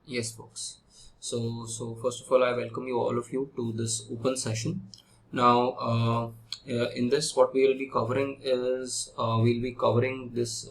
Yes, folks. So first of all, I welcome you all of you to this open session. Now, in this, what we will be covering is we'll be covering this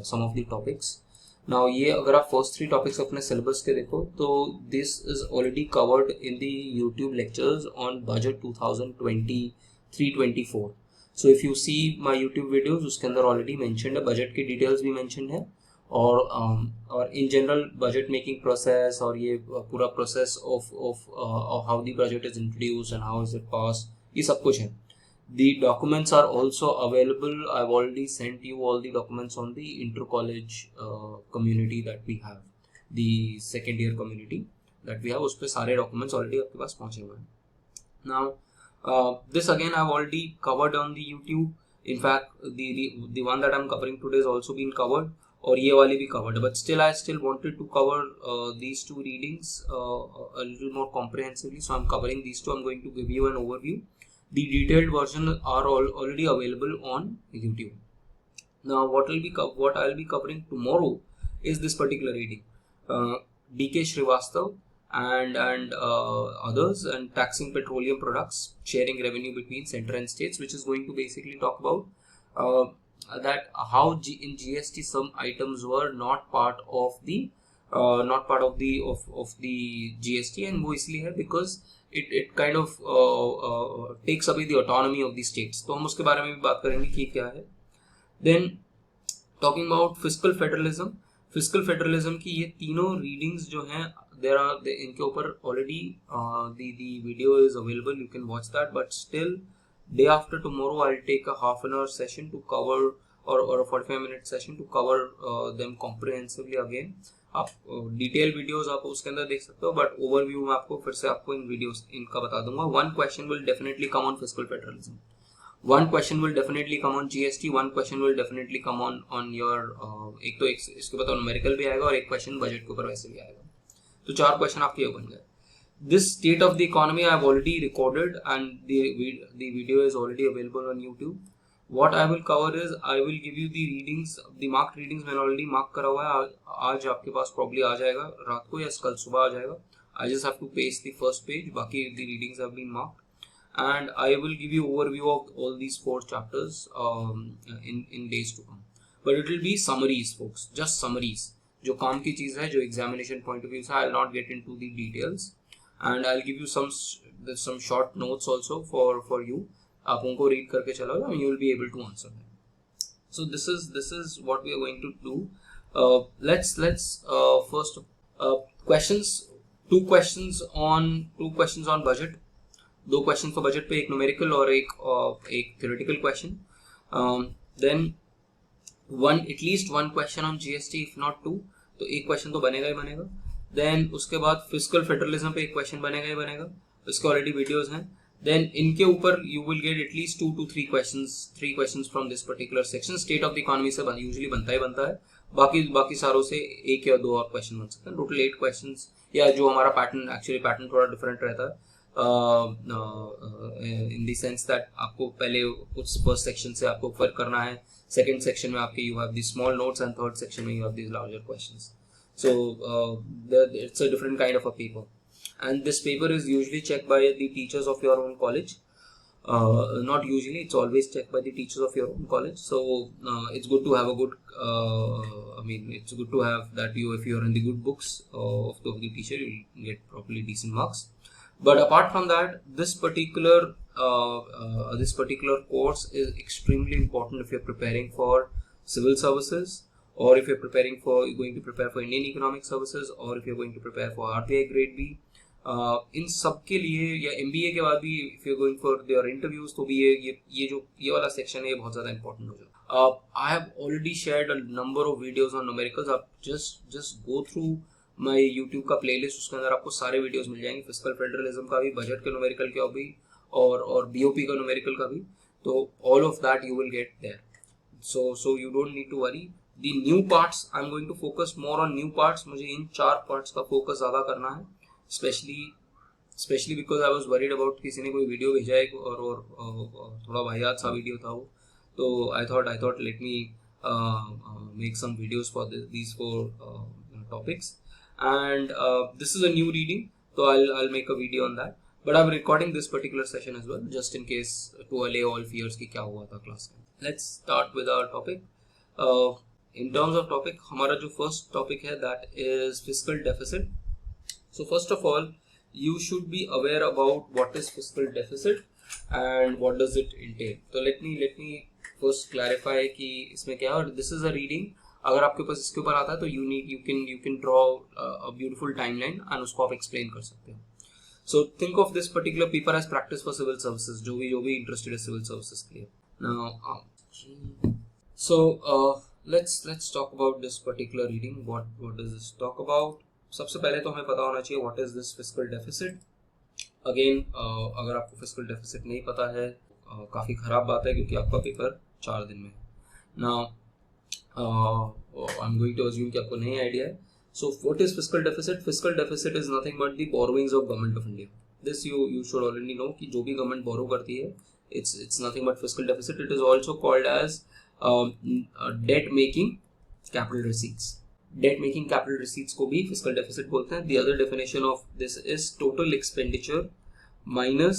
some of the topics. Now, ये अगर आप first three topics अपने syllabus के देखो तो this is already covered in the YouTube lectures on budget 2023-24. So if you see my YouTube videos, उसके अंदर already mentioned है, budget की details भी mentioned है. और in general budget making process और ये पूरा process of how the budget is introduced and how is it pass, ये सब कुछ है. The documents are also available. I've already sent you all the documents on the inter-college community that we have, the second year community that we have. उस पे सारे documents already आपके पास पहुंचे हुए हैं. Now, this again I've already covered on the YouTube. In fact, the one that I'm covering today has also been covered. और ये वाली भी covered, but still I still wanted to cover these two readings a little more comprehensively. So I'm covering these two. I'm going to give you an overview. The detailed version are already available on YouTube. Now, what I'll be covering tomorrow is this particular reading, D.K. Srivastav and others, and taxing petroleum products, sharing revenue between center and states, which is going to basically talk about that how in GST some items were not part of the GST, and वो इसलिए है because it kind of takes away the autonomy of the states. तो हम उसके बारे में भी बात करेंगे कि क्या है. Then talking about fiscal federalism की ये तीनों readings जो हैं इनके ऊपर already the video is available, you can watch that, but still day after tomorrow I'll take a half an hour session to cover or a 45-minute session to cover them comprehensively again. आप detail videos आप उसके अंदर देख सकते हो, but overview में आपको फिर से आपको इन वीडियोस इनका बता दूंगा. One question will definitely come on fiscal federalism, one question will definitely come on GST, one question will definitely come on your एक तो इसके बाद न्यूमेरिकल भी आएगा और एक क्वेश्चन बजट के ऊपर वैसे भी आएगा. तो चार क्वेश्चन आपके ये बन गए. This state of the economy I have already recorded and the video is already available on YouTube. What I will cover is I will give you the readings, the marked readings मैंने already mark करा हुआ है. आज आपके पास probably आ जाएगा रात को या कल सुबह आ जाएगा. I just have to paste the first page. बाकी the readings have been marked. And I will give you overview of all these four chapters in days to come. But it will be summaries, folks, just summaries. जो काम की चीज़ है, जो examination point of view से, I'll not get into the details, and I'll give you some short notes also for you. आप उनको read करके चलो and you will be able to answer them. So this is what we are going to do. Let's first questions. Two questions on budget. दो question for budget पे, एक numerical और एक theoretical question. Then at least one question on GST, if not two, तो एक question तो बनेगा ही बनेगा. देन उसके बाद फिस्कल फेडरलिज्म पे एक क्वेश्चन बनेगा ही बनेगा, इसके ऑलरेडी वीडियोस हैं. देन इनके ऊपर you will get at least 2 to 3 questions from this particular section. State of the economy से यूजुअली बनता है. बाकी सारों से एक या दो और क्वेश्चन बन सकते हैं. टोटल 8 क्वेश्चंस, या जो हमारा पैटर्न थोड़ा डिफरेंट रहता है in the sense that आपको पहले कुछ फर्स्ट सेक्शन से आपको फर्क करना है, सेकंड सेक्शन में आपके you have the small notes and third section में you have these larger questions. So it's a different kind of a paper, and this paper is usually checked by the teachers of your own college. Not usually, it's always checked by the teachers of your own college. So it's good to have a good it's good to have that if you're in the good books of the teacher, you'll get probably decent marks. But apart from that, this particular course is extremely important if you're preparing for civil services, or if you're going to prepare for Indian Economic Services, or if you're going to prepare for RBI Grade B. इन सब के लिए, या MBA के बाद भी if you're going for their interviews, तो भी ये वाला सेक्शन है, ये बहुत ज़्यादा important हो जाता है. I have already shared a number of videos on numericals. आप just go through my YouTube का प्लेलिस्ट, उसके अंदर आपको सारे वीडियोस मिल जाएंगे, फिस्कल फेडरलिज्म का भी, बजट के न्यूमेरिकल का भी, और BOP का न्यूमेरिकल का भी. तो all of that you will get there. So you don't need to worry. The new parts, I'm going to focus more on new parts. मुझे इन 4 parts का फोकस ज़्यादा करना है, especially because I was worried about किसी ने कोई video भेजा है और थोड़ा वाहियात सा वीडियो था वो. तो I thought let me make some videos for these 4 topics. and this is a new reading, so I'll make a video on that. But I'm recording this particular session as well, just in case to allay all fears कि क्या हुआ था class में. Let's start with our topic. In terms of topic, हमारा जो first topic है that is fiscal deficit. So first of all, you should be aware about what is fiscal deficit and what does it entail. So let me first clarify कि इसमें क्या है. और this is a reading. अगर आपके पास इसके ऊपर आता है तो you can draw a beautiful timeline and उसको आप explain कर सकते हो. So think of this particular paper as practice for civil services. जो भी interested है civil services के लिए. Now, so let's talk about this particular reading. What does this talk about? सबसे पहले तो हमें पता होना चाहिए what is this fiscal deficit. Again, अगर आपको fiscal deficit नहीं पता है काफ़ी ख़राब बात है क्योंकि आपका पेपर 4 दिन में है. Now, I'm going to assume कि आपको नहीं आइडिया है. So what is fiscal deficit? Fiscal deficit is nothing but the borrowings of government of India. This you should already know कि जो भी government borrow करती है, it's nothing but fiscal deficit. It is also called as debt making capital receipts. Debt making capital receipts को भी fiscal deficit बोलते हैं. The other definition of this is total expenditure minus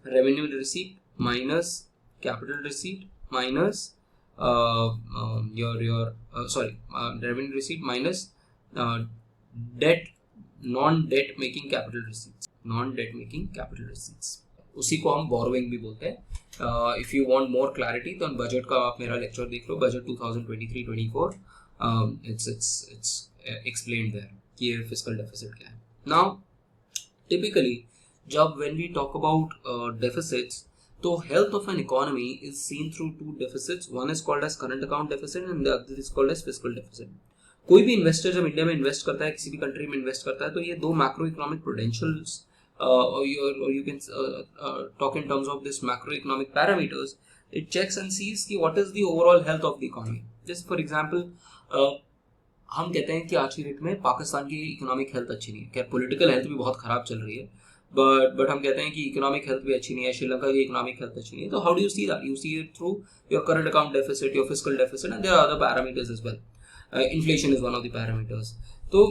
revenue receipt minus capital receipt minus revenue receipt minus non-debt making capital receipts. उसी को हम borrowing भी बोलते हैं. If you want more clarity तो बजट का आप मेरा लेक्चर देख लो, बजट 2023-24. It's explained there कि ये fiscal deficit क्या है. Now typically जब when we talk about deficits, तो health of an economy is seen through two deficits. One is called as current account deficit and the other is called as fiscal deficit. कोई भी investor जब India में invest करता है, किसी भी country में इन्वेस्ट करता है, तो ये दो macroeconomic prudentials or you can talk in terms of this macroeconomic parameters. It checks and sees कि what is the overall health of the economy. Just for example, हम कहते हैं कि आज की डेट में पाकिस्तान की इकोनॉमिक हेल्थ अच्छी नहीं है. क्या पॉलिटिकल हेल्थ भी बहुत ख़राब चल रही है, बट हम कहते हैं कि इकोनॉमिक हेल्थ भी अच्छी नहीं है, श्रीलंका की इकोनॉमिक हेल्थ अच्छी नहीं है. तो how do you see that? You see it through your current account deficit, your fiscal deficit, and there are other parameters as well. Inflation is one of the parameters. So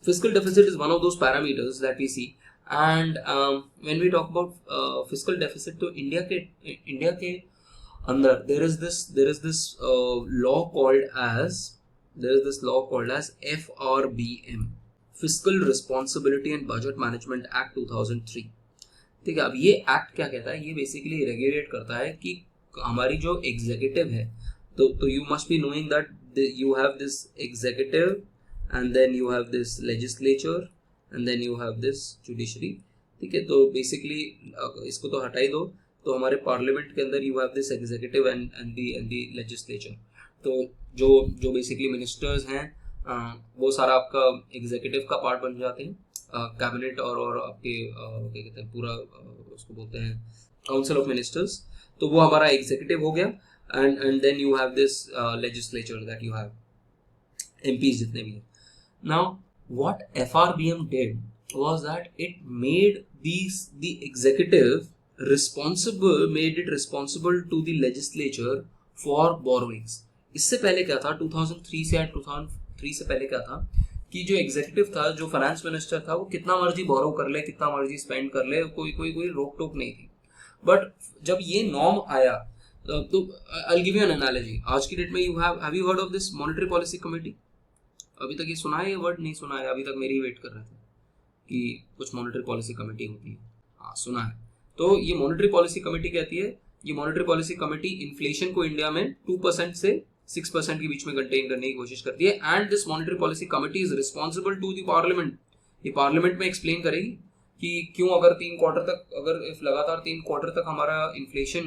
fiscal deficit is one of those parameters that we see. And when we talk about fiscal deficit, तो India के अंदर there is this law called as FRBM, Fiscal Responsibility and Budget Management Act 2003. ठीक है. अब ये act क्या कहता है? ये बेसिकली रेगुलेट करता है कि हमारी जो एग्जीक्यूटिव है, तो you must be knowing that you have this executive and then you have this legislature and then you have this judiciary. ठीक है. तो बेसिकली इसको तो हटा ही दो, तो हमारे पार्लियामेंट के अंदर you have this executive and the legislature. तो जो बेसिकली मिनिस्टर्स हैं वो सारा आपका एग्जीक्यूटिव का पार्ट बन जाते हैं. कैबिनेट और आपके क्या कहते हैं पूरा उसको बोलते हैं काउंसिल ऑफ मिनिस्टर्स. तो वो हमारा एग्जीक्यूटिव हो गया. And then you have this legislature that you have MPs जितने भी हैं. Now what FRBM did was that it made the executive made it responsible to the legislature for borrowings. इससे पहले क्या था? 2003 से 2003 से पहले क्या था कि जो एग्जीक्यूटिव था, जो फाइनेंस मिनिस्टर था, वो कितना मर्जी बोरो कर ले, कितना मर्जी स्पेंड कर ले, कोई रोक टोक नहीं थी. बट जब ये नॉर्म आया तो I'll give you an analogy. आज की डेट में have you heard of this monetary policy committee? अभी तक ये सुना है, ये वर्ड नहीं सुना है? अभी तक मेरी वेट कर रहे थे कि कुछ monetary policy committee होती है. हाँ, सुना है. तो ये monetary policy committee कहती है, ये monetary policy committee इन्फ्लेशन को इंडिया में 2% से 6% के बीच में कंटेन करने की कोशिश करती है. And this monetary policy committee is responsible to the parliament. ये पार्लियामेंट में एक्सप्लेन करेगी कि क्यों अगर लगातार 3 क्वार्टर तक हमारा इन्फ्लेशन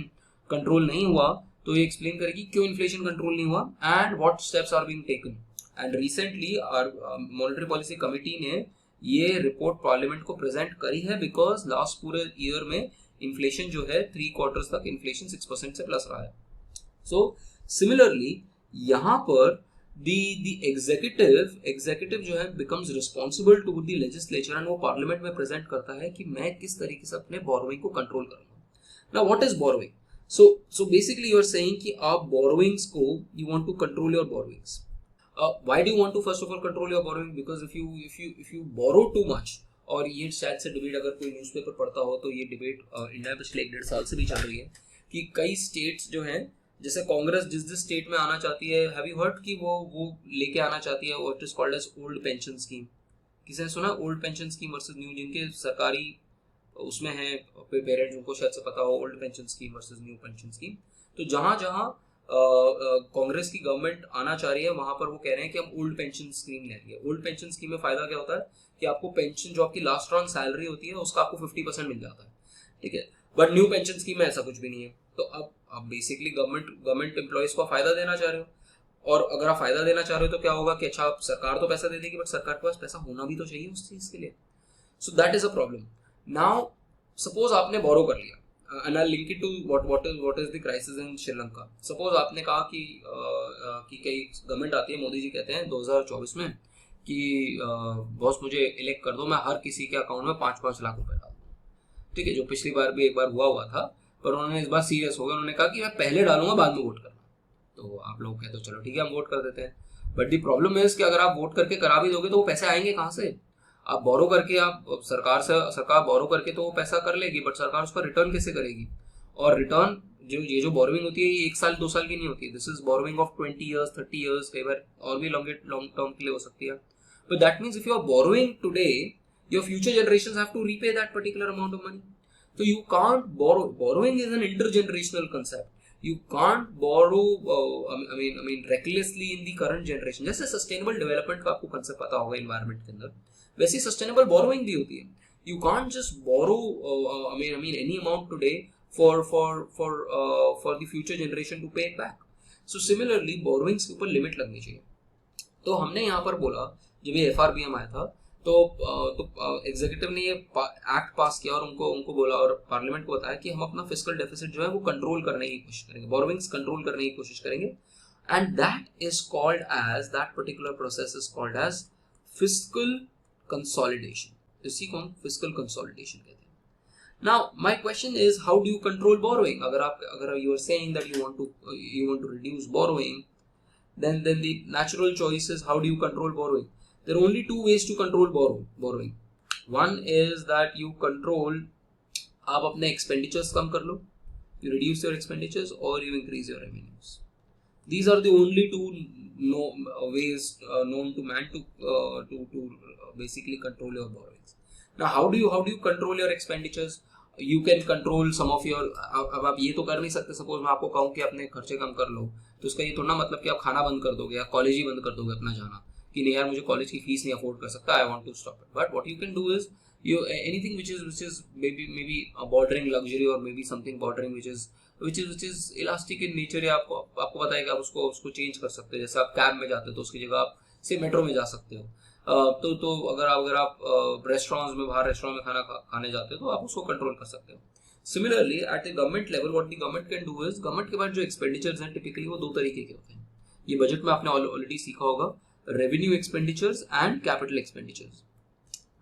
कंट्रोल नहीं हुआ, तो ये एक्सप्लेन करेगी क्यों इन्फ्लेशन कंट्रोल नहीं हुआ and what steps are being taken. And recently monetary policy committee ने ये रिपोर्ट पार्लियामेंट को प्रेजेंट करी है बिकॉज लास्ट पूरे ईयर में इन्फ्लेशन जो है 3 क्वार्टर्स तक इन्फ्लेशन 6% से प्लस रहा है. सो सिमिलरली यहाँ पर the एग्जीक्यूटिव जो है becomes responsible to the legislature and वो पार्लियामेंट में प्रेजेंट करता है कि मैं किस तरीके से अपने बोरोइंग को कंट्रोल करूंगा. Now what is borrowing? So basically you are saying कि आप borrowings को you want to control your borrowings. Why do you want to first of all control your borrowing? Because if you borrow too much, और ये शायद से debate अगर कोई newspaper पढ़ता हो तो ये डिबेट इंडिया में पिछले 1-1.5 साल से भी चल रही है कि कई स्टेट्स जो हैं, जैसे कांग्रेस जिस स्टेट में आना चाहती है, हैव यू हर्ड कि वो लेके आना चाहती है what is called as old pension scheme? किसी ने सुना old pension scheme versus new, जिनके सरकारी उसमें है पेरेंट्स, उनको शायद से पता हो old pension scheme versus new pension scheme. तो जहां जहां कांग्रेस की गवर्नमेंट आना चाह रही है वहां पर वो कह रहे हैं कि हम ओल्ड पेंशन स्कीम ले रही है। ओल्ड पेंशन स्कीम में फायदा क्या होता है कि आपको पेंशन जो आपकी लास्ट रन सैलरी होती है उसका आपको 50% मिल जाता है, ठीक है। बट न्यू पेंशन स्कीम में ऐसा कुछ भी नहीं है। तो अब बेसिकली गवर्नमेंट एम्प्लॉयज को फायदा देना चाह रहे हो, और अगर आप फायदा देना चाह रहे हो तो क्या होगा कि अच्छा सरकार तो पैसा दे देगी, बट सरकार के पास पैसा होना भी तो चाहिए उस चीज के लिए। So that is a problem. Now suppose आपने बोरो कर लिया, and I'll link it to what is the crisis in Sri Lanka. Suppose आपने कहा कि कई गवर्नमेंट आती है, मोदी जी कहते हैं 2024 में कि बॉस मुझे इलेक्ट कर दो, मैं हर किसी के अकाउंट में 5-5 लाख रुपए डाल दूँ, ठीक है, जो पिछली बार भी एक बार हुआ था। पर उन्होंने इस बार सीरियस हो गया, उन्होंने कहा कि मैं पहले डालूंगा बाद में वोट करना। तो आप लोग कहते हो चलो ठीक है हम वोट कर देते हैं, बट द प्रॉब्लम इज कि अगर आप वोट करके करा भी दोगे तो वो पैसे आएंगे कहाँ से? आप बोरो करके, आप सरकार बोरो करके तो वो पैसा कर लेगी, बट सरकार उसका रिटर्न कैसे करेगी? और रिटर्न जो बोरोइंग होती है ये 1 साल 2 साल की नहीं होती है। This is borrowing of 20 years 30 years, कई बार और भी लॉन्ग टर्म के लिए हो सकती है। But that means if you are borrowing today, your future generations have to repay that particular amount of money. So you can't borrow. Borrowing is an intergenerational concept. You can't borrow. I mean, recklessly in the current generation. जैसे sustainable development का आपको concept पता होगा environment के अंदर, वैसी sustainable borrowing भी होती है। You can't just borrow. I mean any amount today for the future generation to pay it back. So similarly, borrowings के ऊपर limit लगनी चाहिए। तो हमने यहाँ पर बोला जब ये FRBM आया था तो एग्जीक्यूटिव ने ये एक्ट पास किया और उनको बोला और पार्लियामेंट को बताया कि हम अपना फिस्कल डेफिसिट जो है वो कंट्रोल करने की कोशिश करेंगे, बोरोइंग्स कंट्रोल करने की कोशिश करेंगे, and that is called as, that particular process is called as fiscal consolidation. इसी को हम फिस्कल कंसोलिडेशन कहते हैं। Now my question is how do you control borrowing? अगर you are saying that you want to reduce borrowing, then the natural choice is how do you control borrowing? There are only 2 ways to control borrowing. One is that you control, आप अपने expenditures कम कर लो, you reduce your expenditures, or you increase your revenues. These are the only 2 ways known to man to basically control your borrowings. Now how do you control your expenditures? You can control some of your, अब आप ये तो कर नहीं सकते, suppose मैं आपको कहूँ कि अपने खर्चे कम कर लो, तो उसका ये थोड़ा ना मतलब कि आप खाना बंद कर दोगे या कॉलेज ही बंद कर दोगे अपना जाना, कि नहीं यार मुझे कॉलेज की फीस नहीं अफोर्ड कर सकता, I want to stop it. But what you can do is you anything which is maybe a bordering luxury, or maybe something bordering which is elastic in nature, या आपको पता है कि आप उसको चेंज कर सकते हो। जैसे आप कैब में जाते हो तो उसकी जगह आप से मेट्रो में जा सकते हो। तो अगर आप रेस्टोरेंट्स में, बाहर रेस्टोरेंट में खाना खाने जाते हो तो आप उसको कंट्रोल कर सकते हो। Similarly at a government level what the government can do is, government के पास जो एक्सपेंडिचर्स हैं टिपिकली वो 2 तरीके के होते हैं। ये बजट में आपने ऑलरेडी सीखा होगा, revenue expenditures and capital expenditures.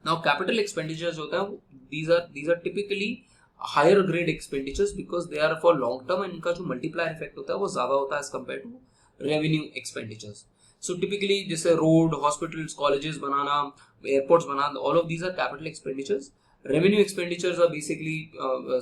Now capital expenditures होता है, these are typically higher grade expenditures because they are for long term, and इनका जो मल्टीप्लायर इफेक्ट होता है वो ज्यादा होता है as compared to revenue expenditures. So typically जैसे रोड, हॉस्पिटल्स, कॉलेजेस बनाना, एयरपोर्ट्स बनाना, all of these are capital expenditures. Revenue expenditures are basically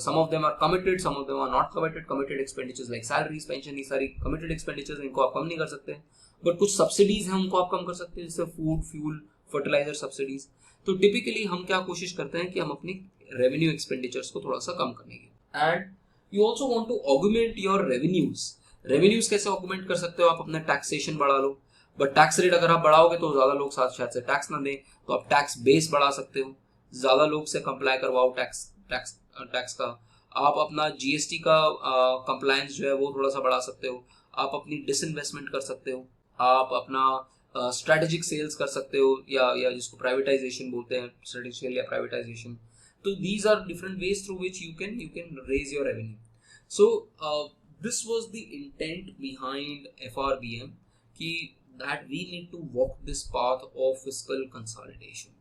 some of them are committed, some of them are not committed. Committed expenditures like salaries, pension, ये सारी committed expenditures, इनको आप कम नहीं कर सकते, but कुछ सब्सिडीज हैं उनको आप कम कर सकते हैं, जैसे फूड, फ्यूल, फर्टिलाइजर सब्सिडीज। तो टिपिकली हम क्या कोशिश करते हैं कि हम अपनी रेवेन्यू एक्सपेंडिचर्स को थोड़ा सा कम करने की, and you also want to augment your revenues. Revenues कैसे ऑगमेंट कर सकते हो? आप अपना टैक्सेशन बढ़ा लो, बट टैक्स रेट अगर आप बढ़ाओगे तो ज्यादा लोग साथ शायद से टैक्स ना दें, तो आप टैक्स बेस बढ़ा सकते हो, ज्यादा लोग से कंप्लाई करवाओ टैक्स का। आप अपना जीएसटी का कंप्लायंस जो है वो थोड़ा सा बढ़ा सकते हो, आप अपनी डिसइन्वेस्टमेंट कर सकते हो, आप अपना स्ट्रेटेजिक सेल्स कर सकते हो, या जिसको प्राइवेटाइजेशन बोलते हैं, स्ट्रेटेजिक सेल या प्राइवेटाइजेशन। तो these are different ways through which you can raise your revenue. So this was the intent behind FRBM, कि that we need to walk this path of fiscal consolidation.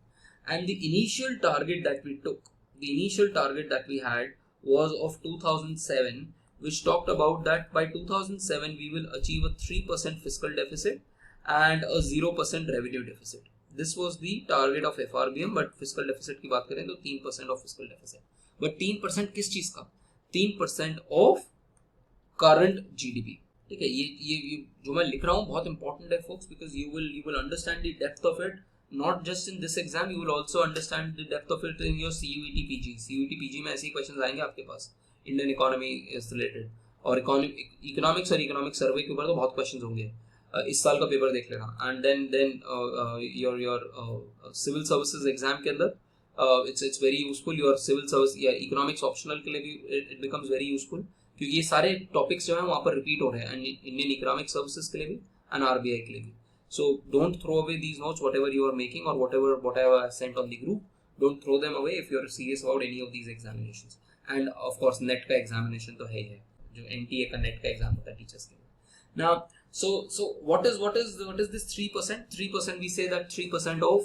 And the initial target that we took, the initial target that we had was of 2007, which talked about that by 2007 we will achieve a 3% fiscal deficit and a 0% revenue deficit. This was the target of FRBM, but fiscal deficit की बात करें तो 3% of fiscal deficit. But 3% किस चीज का? 3% of current GDP. ठीक है, ये जो मैं लिख रहा हूँ बहुत इंपॉर्टेंट है folks, because you will understand the depth of it not just in this exam, you will also understand the depth of it in your CUET PG. CUET PG में ऐसे ही क्वेश्चंस आएंगे आपके पास, इंडियन इकोनॉमी इज रिलेटेड, और economics और economic survey के ऊपर तो बहुत क्वेश्चंस होंगे. इस साल का पेपर देख लेना. And then your civil services exam के अंदर it's very useful. Your civil service या इकोनॉमिक्स ऑप्शनल के लिए भी इट बिकम्स वेरी यूजफुल, क्योंकि ये सारे टॉपिक्स जो है वहाँ पर रिपीट हो रहे हैं, इंडियन इकोनॉमिक सर्विसेज के लिए भी एंड RBI के लिए भी. So don't throw away these notes, whatever you are making or whatever I sent on the group. Don't throw them away if you are serious about any of these examinations. And of course, NET का examination तो है ही है, जो NTA का NET का exam होता है teachers के लिए. Now, so what is this 3%? 3% we say that 3% of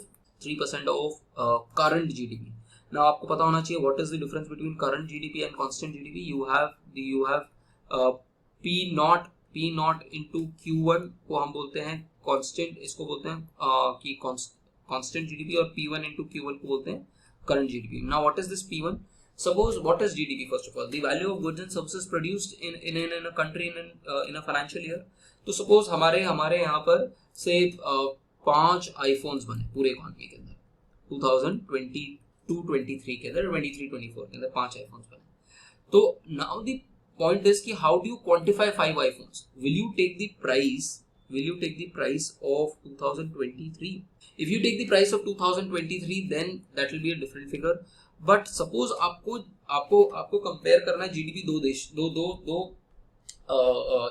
current GDP. Now आपको पता होना चाहिए what is the difference between current GDP and constant GDP. You have P naught into Q1 को हम बोलते हैं कांस्टेंट, इसको बोलते हैं कि कांस्टेंट जीडीपी, और P1 into Q1 को बोलते हैं current GDP. Now what is this P1? Suppose what is GDP? First of all the value of goods and services produced in a country in a financial year. तो suppose हमारे यहाँ पर से 5 iPhones बने पूरे इकोनॉमी के अंदर 2022-23 के अंदर, 23-24 के अंदर 5 आईफोन्स बने. तो नाउ द point is कि how do you quantify 5 iPhones? Will you take the price of 2023? If you take the price of 2023, then that will be a different figure. But suppose आपको compare करना है GDP दो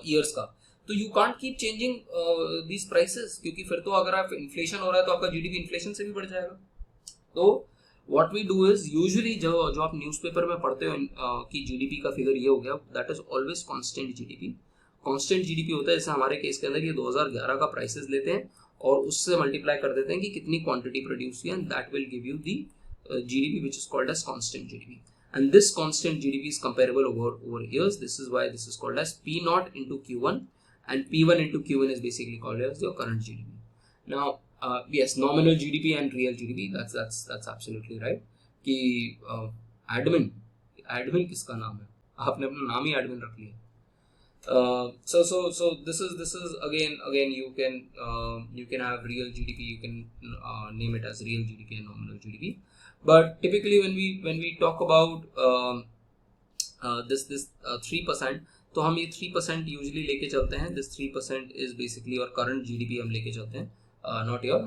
years का, तो you can't keep changing these prices, क्योंकि फिर तो अगर आप inflation हो रहा है तो आपका GDP inflation से भी बढ़ जाएगा. तो what we do is usually जो आप न्यूज़पेपर में पढ़ते हो कि जीडीपी का फिगर ये हो गया, that is always constant GDP. constant GDP होता है, जैसे हमारे केस के अंदर ये 2011 का प्राइसेस लेते हैं और उससे मल्टीप्लाई कर देते हैं कि कितनी क्वांटिटी प्रोड्यूस हुई, and that will give you the GDP which is called as constant GDP. And this constant GDP is comparable over years. This is why this is called as P naught into Q1, and P1 into Q1 is basically called as your current GDP. Now yes, nominal GDP and real GDP, that's absolutely right. कि admin किसका नाम है? आपने अपना नाम ही admin रख लिया. So this is again you can have real GDP, you can name it as real GDP and nominal GDP. But typically when we talk about this 3%, तो हम ये 3% usually लेके चलते हैं. This 3% is basically your current GDP हम लेके चलते हैं. Not your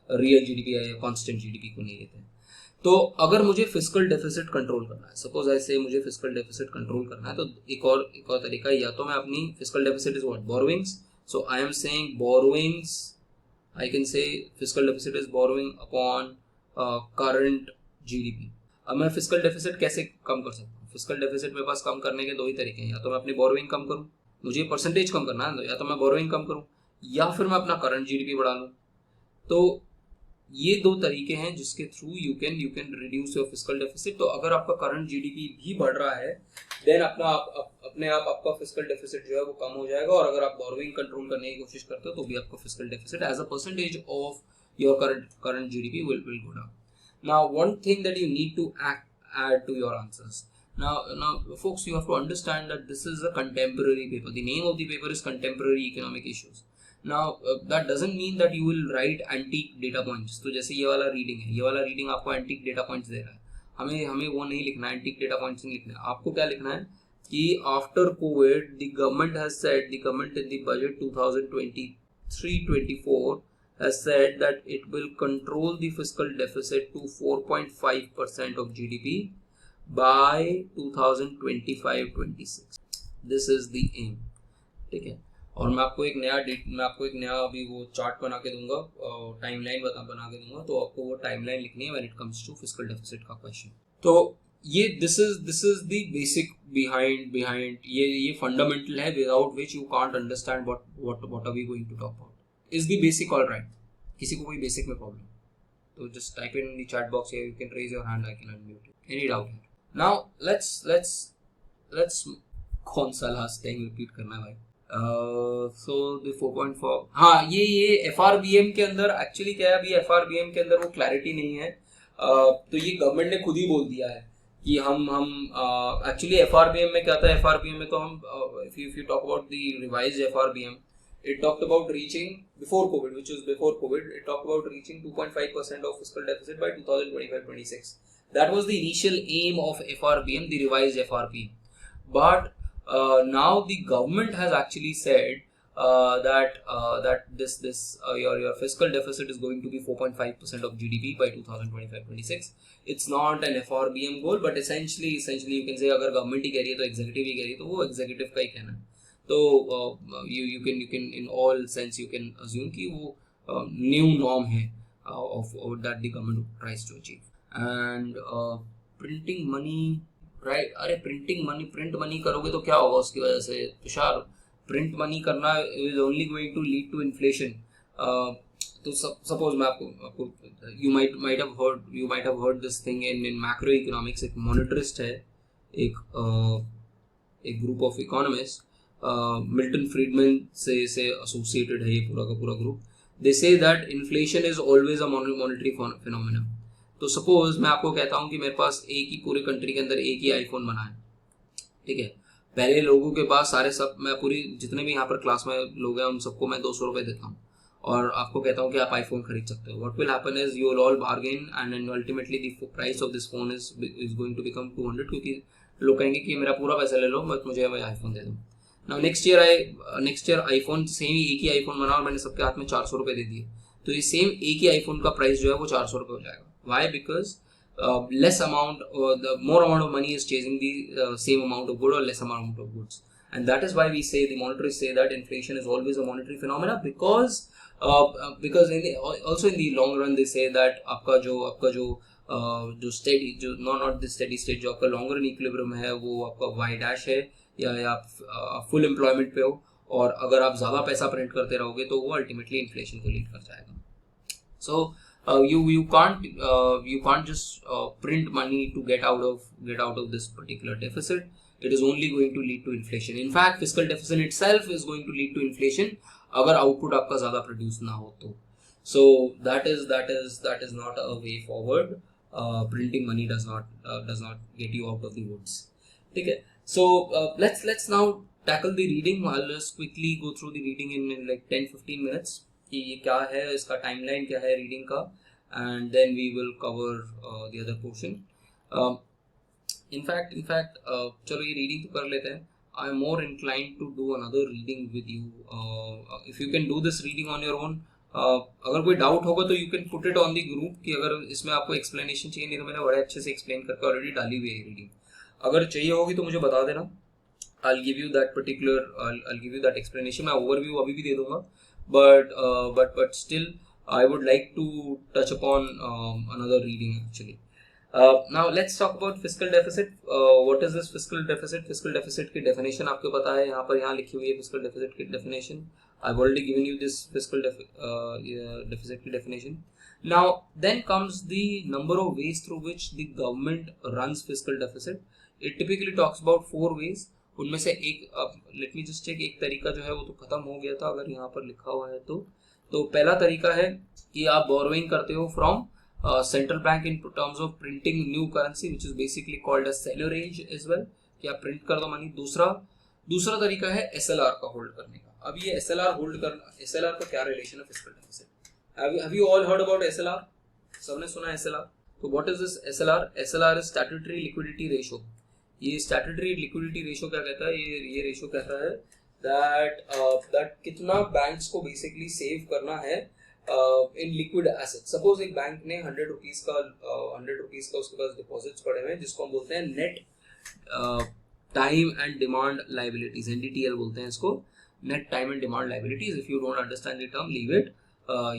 real GDP या constant GDP को नहीं लेते हैं. तो अगर मुझे फिस्कल डेफिसिट कंट्रोल करना है, सपोज ऐसे मुझे फिस्कल डेफिसिट कंट्रोल करना है, तो एक और तरीका, या तो मैं अपनी fiscal deficit is what? Borrowings. So I am saying borrowings, I can say fiscal deficit is borrowing upon current GDP. अब मैं फिस्कल डेफिसिट कैसे कम कर सकता हूँ? फिस्कल डेफिसिट मेरे पास कम करने के दो ही तरीके हैं, या तो मैं अपनी बोरोइंग कम करूँ, मुझे परसेंटेज कम करना है, या तो मैं बोरोइंग कम करूँ, या फिर मैं अपना करंट जीडीपी बढ़ा लूँ. तो ये दो तरीके हैं जिसके through you can reduce your fiscal deficit. तो अगर आपका करंट जीडीपी भी बढ़ रहा है, देन अपने आप आपका फिस्कल डेफिसिट जो है वो कम हो जाएगा. और अगर आप बोरोइंग कंट्रोल करने की कोशिश करते हो तो भी आपका fiscal deficit as a percentage of your current GDP will go down. Now one thing that you need to add to your answers. Now folks, you have to understand that this is a contemporary paper. The name of the paper is Contemporary Economic Issues. Now that doesn't mean that you will write antique data points. तो जैसे ये वाला reading है, ये वाला reading आपको antique data points दे रहा है, हमें वो नहीं लिखना है, antique data points नहीं लिखना है. आपको क्या लिखना है कि after COVID the government in the budget 2023-24 has said that it will control the fiscal deficit to 4.5% of GDP by 2025-26. This is the aim. ठीक है. और मैं आपको एक नया अभी वो चार्ट बना के दूंगा, टाइमलाइन बना के दूंगा, तो आपको वो टाइमलाइन लिखनी है when it comes to fiscal deficit का क्वेश्चन. तो ये this is the basic behind ये फंडामेंटल है, without which you can't understand what are we going to talk about. Is the basic all right? किसी को कोई बेसिक में problem तो just type in the chat box here, you can raise your hand, I can unmute you. Any doubt है? Now let's कौन सा last time repeat करना है भाई? सो द 4.4, हाँ ये FRBM के अंदर एक्चुअली क्या है, अभी FRBM के अंदर वो क्लैरिटी नहीं है। तो ये गवर्नमेंट ने खुद ही बोल दिया है कि हम एक्चुअली FRBM में क्या था, FRBM में तो हम if you talk about the revised FRBM, it talked about reaching before COVID, which was before COVID, it talked about reaching 2.5% of fiscal deficit by 2025-26. That was the initial aim of FRBM, the revised FRBM. But now the government has actually said that your fiscal deficit is going to be 4.5% of GDP by 2025-26. It's not an FRBM goal, but essentially you can say अगर government ही कह रही है तो executive ही कह रही है, तो वो executive का ही कहना है. तो you can in all sense you can assume कि वो new norm है of that the government tries to achieve. And printing money, right. अरे प्रिंट मनी करोगे तो क्या होगा उसकी वजह से तुषार? प्रिंट मनी करना is only going to lead to inflation. तो सपोज मैं आपको you might have heard this thing in macro economics. एक मॉनेटरिस्ट है, एक group of economist, Milton Friedman से एसोसिएटेड है ये पूरा का पूरा group. They say that inflation is always a monetary phenomena. तो सपोज मैं आपको कहता हूँ कि मेरे पास एक ही पूरे कंट्री के अंदर एक ही आईफोन बना है, ठीक है. पहले लोगों के पास मैं पूरी जितने भी यहाँ पर क्लास में लोग हैं उन सबको मैं 200 रुपये देता हूँ और आपको कहता हूँ कि आप आईफोन खरीद सकते हो. What will happen is you will all bargain and ultimately the price of this phone is going to become 200, क्योंकि लोग कहेंगे कि मेरा पूरा पैसा ले लो, मुझे आईफोन दे दो. Now next year iPhone same ही एक ही आईफोन बना और मैंने सबके हाथ में 400 रुपये दे दिए, तो ये सेम एक ही आईफोन का प्राइस जो है वो 400 रुपये हो जाएगा. Why? Because less amount or the more amount of money is chasing the same amount of good or less amount of goods, and that is why we say the monetarists say that inflation is always a monetary phenomena, because also in the long run they say that आपका जो steady जो not the steady state जो आपका long run equilibrium है वो आपका y dash है या आप full employment पे हो, और अगर आप ज़्यादा पैसा प्रिंट करते रहोगे तो वो ultimately inflation को lead कर जाएगा. So you can't just print money to get out of this particular deficit. It is only going to lead to inflation. In fact, fiscal deficit itself is going to lead to inflation अगर output आपका ज़्यादा produce ना हो तो. So that is not a way forward. Printing money does not get you out of the woods. ठीक है. So let's now tackle the reading. I'll just quickly go through the reading in like 10-15 minutes. कि ये क्या है, इसका timeline क्या है reading का, and then we will cover the other portion. In fact चलो ये रीडिंग तो कर लेते हैं. I am more inclined to do another reading with you. If you can do this reading on your own. अगर कोई डाउट होगा तो you can put it on the group कि अगर इसमें आपको एक्सप्लेनेशन चाहिए, नहीं तो मैंने बड़े अच्छे से एक्सप्लेन करके ऑलरेडी डाली हुई है रीडिंग. अगर चाहिए होगी तो मुझे बता देना. I'll give you that explanation. मैं ओवरव्यू अभी भी दे दूंगा. But still I would like to touch upon another reading actually. Now let's talk about fiscal deficit. What is this fiscal deficit? Fiscal deficit की definition आपको पता है, यहाँ लिखी हुई है fiscal deficit की definition. I've already given you this fiscal deficit की definition. Now then comes the number of ways through which the government runs fiscal deficit. It typically talks about 4 ways. उनमें से एक, लेट मी जस्ट चेक, एक तरीका जो है वो तो खत्म हो गया था अगर यहाँ पर लिखा हुआ है तो पहला तरीका है कि आप बोरोइंग करते हो from central bank in terms of printing new currency, which is basically called as seigniorage as well, कि आप प्रिंट कर दो मनी. दूसरा तरीका है SLR का होल्ड करने का. अब ये SLR होल्ड करना, SLR का क्या रिलेशन है fiscal deficit? Have you all heard about SLR? सबने सुना SLR? तो what is this SLR? SLR is statutory liquidity ratio. ये स्टैट्यूटरी लिक्विडिटी रेशियो क्या कहता है? ये रेशियो कहता है दैट कितना बैंक्स को बेसिकली सेव करना है इन लिक्विड एसेट. सपोज एक बैंक ने 100 रुपीज का उसके पास डिपॉजिट्स पड़े हुए हैं, जिसको हम बोलते हैं net time and demand liabilities, NDTL बोलते हैं इसको, net time and demand liabilities. If you don't understand the term, leave it.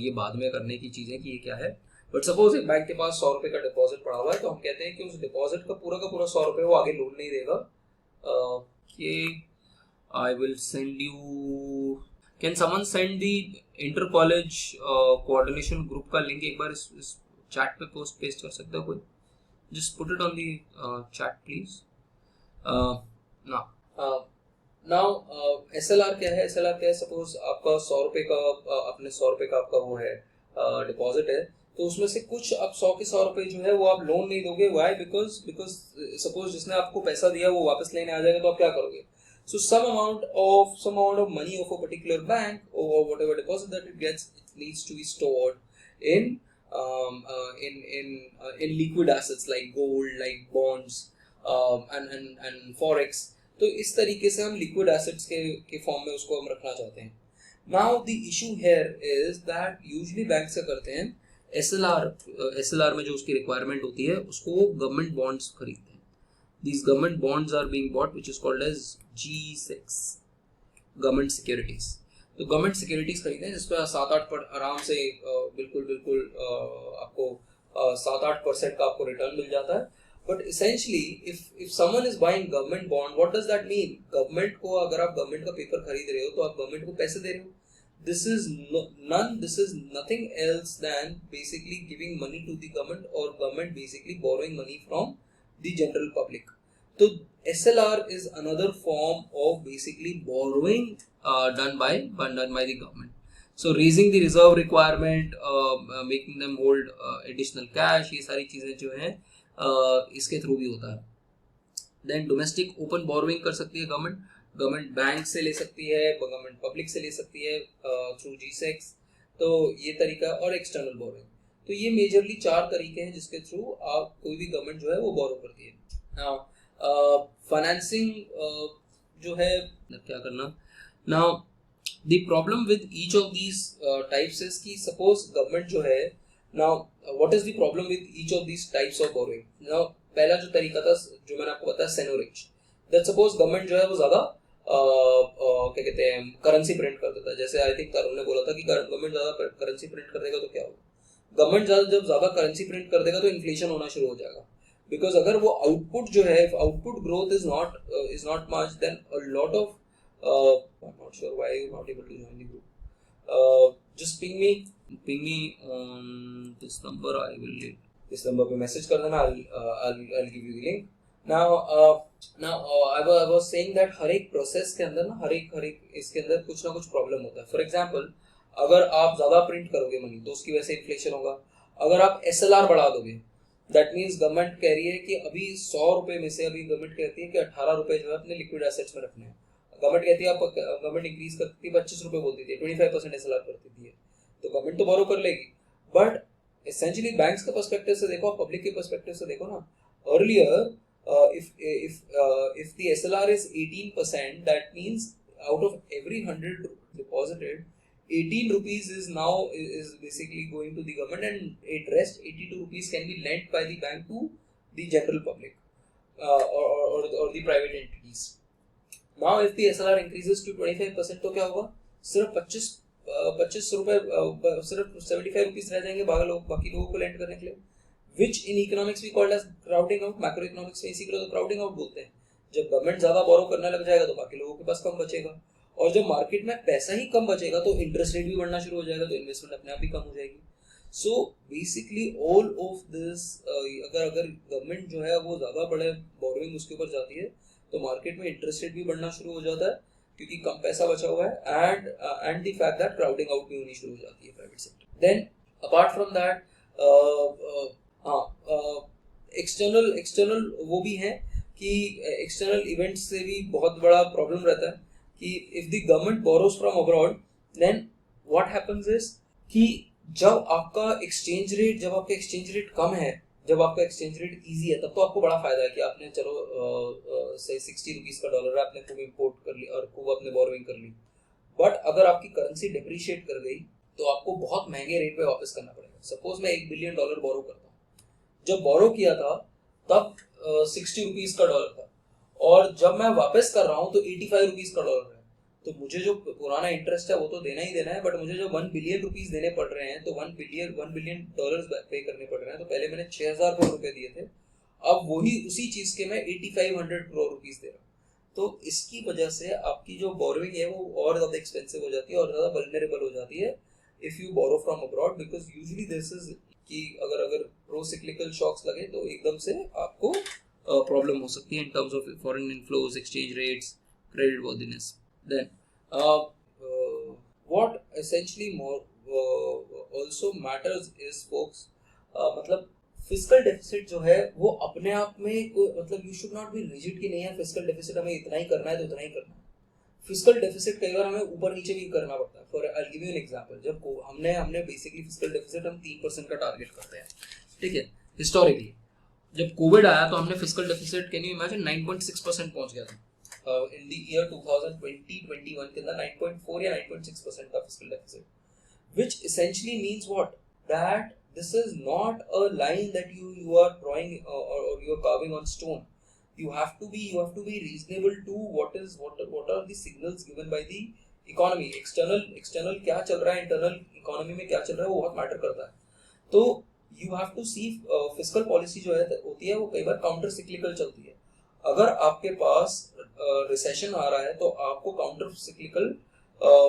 ये बाद में करने की चीजें कि ये क्या है. बट सपोज एक बैंक के पास 100 रुपए का डिपॉजिट पड़ा हुआ है, तो हम कहते हैं कि उस डिपॉजिट का पूरा 100 रुपए वो आगे लोन नहीं देगा. कि I will send you, can someone send the inter college coordination group का लिंक एक बार इस चैट पे पेस्ट कर सकते हो कोई? Just put it on the chat please. Now SLR क्या है? SLR क्या है? सपोज आपका 100 रुपए का अपने 100 रुपए का आपका वो है डिपॉजिट है, तो उसमें से कुछ आप 100 के 100 रुपए जो है वो आप लोन नहीं दोगे. व्हाई? बिकॉज बिकॉज सपोज जिसने आपको पैसा दिया वो वापस लेने आ जाएगा, तो आप क्या करोगे? So some amount of money of a particular bank or whatever deposit that it gets, it needs to be stored in in liquid assets like gold, like bonds, and forex. तो इस तरीके से हम लिक्विड एसेट्स के form में उसको हम रखना चाहते हैं. Now the issue here is that usually bank से करते हैं एसएलआर में जो उसकी रिक्वायरमेंट होती है उसको वो गवर्नमेंट बॉन्ड्स खरीदते हैं. These government bonds are being bought, which is called as G6, government securities. तो गवर्नमेंट सिक्योरिटीज खरीदते हैं जिसपे 7-8 पर आराम से बिल्कुल आपको 7-8% का आपको रिटर्न मिल जाता है. But essentially if someone is buying government bond, what does that mean? Government को, अगर आप गवर्नमेंट का पेपर खरीद रहे हो तो आप गवर्नमेंट को पैसे दे रहे हो. This is nothing else than basically giving money to the government, or government basically borrowing money from the general public. So SLR is another form of basically borrowing done by the government. So raising the reserve requirement, making them hold additional cash, ये सारी चीजें जो हैं इसके through भी होता है. Then domestic open borrowing कर सकती है गवर्नमेंट बैंक से ले सकती है, गवर्नमेंट पब्लिक से ले सकती है थ्रू G6. तो ये तरीका, और एक्सटर्नल बोरोइंग. तो ये मेजरली 4 तरीके हैं जिसके थ्रू आप कोई भी गवर्नमेंट जो है वो बोरो करती है. नाउ फाइनेंसिंग जो है क्या करना. Now the problem with each of these types is कि सपोज गवर्नमेंट जो है, now what is the problem with each of these types of borrowing. Now पहला जो तरीका था जो मैंने आपको बताया सेनोरिच, दैट सपोज गवर्नमेंट जो है वो ज्यादा क्या कहते हैं करेंसी प्रिंट कर देता है. जैसे आई थिंक तरुण ने बोला था कि गवर्नमेंट ज्यादा करेंसी प्रिंट कर देगा तो क्या होगा. गवर्नमेंट जब ज्यादा करेंसी प्रिंट कर देगा तो इन्फ्लेशन होना शुरू हो जाएगा. बिकॉज अगर वो आउटपुट जो है, output growth is not much, then a lot of I am not sure why you are not able to join the group. Just ping me on this number. I will इस number पे message कर देना. I will give you the link. Now I was saying that हर एक process के अंदर ना, हर एक इसके अंदर कुछ ना कुछ प्रॉब्लम होता है. फॉर एग्जांपल, अगर आप ज्यादा प्रिंट करोगे मनी तो उसकी वजह से इन्फ्लेशन होगा. अगर आप SLR बढ़ा दोगे, दैट मीन्स गवर्नमेंट कह रही है कि अभी 100 रुपए में से अभी गवर्नमेंट कहती है कि 18 रुपए जो है अपने लिक्विड एसेट्स में रखने हैं. गवर्नमेंट कहती है, आप गवर्नमेंट इंक्रीज करती है 25 रुपए बोलती थी, 25% SLR करती थी, तो गवर्नमेंट तो बोरो कर लेगी. बट एसेंशियली बैंक्स के पर्सपेक्टिव से देखो, पब्लिक के पर्सपेक्टिव से देखो ना. Earlier if the SLR is 18%, that means out of every 100 deposited, 18 rupees is basically going to the government, and it rest 82 rupees can be lent by the bank to the general public or the private entities. Now if the SLR increases to 25%, तो क्या होगा? सिर्फ 25 रुपए, सिर्फ 75 rupees रह जाएंगे बाकी लोगों को लेंड करने के लिए. Which in economics we called as crowding out. Macro economics में इसी को तो क्राउडिंग आउट बोलते हैं. जब गवर्नमेंट ज्यादा बोरो करने लग जाएगा तो बाकी लोगों के पास कम बचेगा, और जब मार्केट में पैसा ही कम बचेगा तो इंटरेस्ट रेट भी बढ़ना शुरू हो जाएगा, तो इन्वेस्टमेंट अपने आप ही कम हो जाएगी. So basically all of this, अगर गवर्नमेंट जो है वो ज्यादा बड़े बोरोइंग उसके ऊपर जाती है तो मार्केट में इंटरेस्ट रेट भी बढ़ना शुरू हो जाता है क्योंकि कम पैसा बचा हुआ है, and the fact that crowding out भी होनी शुरू हो जाती है private sector. Then apart from that external वो भी है कि एक्सटर्नल इवेंट्स से भी बहुत बड़ा प्रॉब्लम रहता है कि if the government borrows from abroad, then what happens is कि जब आपका एक्सचेंज रेट कम है, जब आपका एक्सचेंज रेट इजी है, तब तो आपको बड़ा फायदा है कि आपने चलो से 60 रुपीज का डॉलर है, आपने खूब इंपोर्ट कर ली और खूब अपने बोरोइंग कर ली. बट अगर आपकी करेंसी डिप्रिशिएट कर गई तो आपको बहुत महंगे रेट पे वापस करना पड़ेगा. सपोज मैं $1 बिलियन बोरो करता हूँ. जब बोरो किया था तब 60 रुपीज का डॉलर था, और जब मैं वापस कर रहा हूँ तो 85 रुपीज का डॉलर है. तो मुझे जो पुराना इंटरेस्ट है वो तो देना ही देना है, बट मुझे जो 1 बिलियन रुपीज देने पड़ रहे हैं, तो 1 बिलियन डॉलर्स पे करने पड़ रहे हैं. तो पहले मैंने 6,000 करोड़ रुपए दिए थे, अब वही उसी चीज के मैं 8500 करोड़ रुपीज दे रहा हूँ. तो इसकी वजह से आपकी जो बोरोइंग है वो और ज्यादा एक्सपेंसिव हो जाती है और ज्यादा वल्नरेबल हो जाती है if you borrow from abroad, because usually this is कि अगर प्रो सिक्लिकल शॉक्स लगे तो एकदम से आपको प्रॉब्लम हो सकती है इन terms of foreign inflows, exchange rates, credit worthiness. Then what essentially more also matters is folks, मतलब फिजिकल डेफिसिट जो है वो अपने आप में मतलब you should not be rigid कि नहीं है फिजिकल डेफिसिट हमें इतना ही करना है तो इतना ही करना है. फिजिकल डेफिसिट कई बार हमें ऊपर नीचे भी करना पड़ता है. For I give you an example, जब हमने बेसिकली फिजिकल डेफिसिट हम 3% का टारगेट करते हैं, ठीक है. हिस्टोरिकली जब कोविड आया तो हमने physical deficit can you imagine 9.6% पहुंच गया था इन द ईयर 2020-21 के अंदर 9.4 या 9.6% का physical deficit, which essentially means what? That this is not a line that you are drawing or you are carving on stone. You have to be reasonable to what are the signals given by the economy. External क्या चल रहा है, internal economy में क्या चल रहा है, वो बहुत मैटर करता है. तो you have to see fiscal policy जो है होती है वो कई बार काउंटर सिक्लिकल चलती है. अगर आपके पास रिसेशन आ रहा है तो आपको काउंटर सिक्लिकल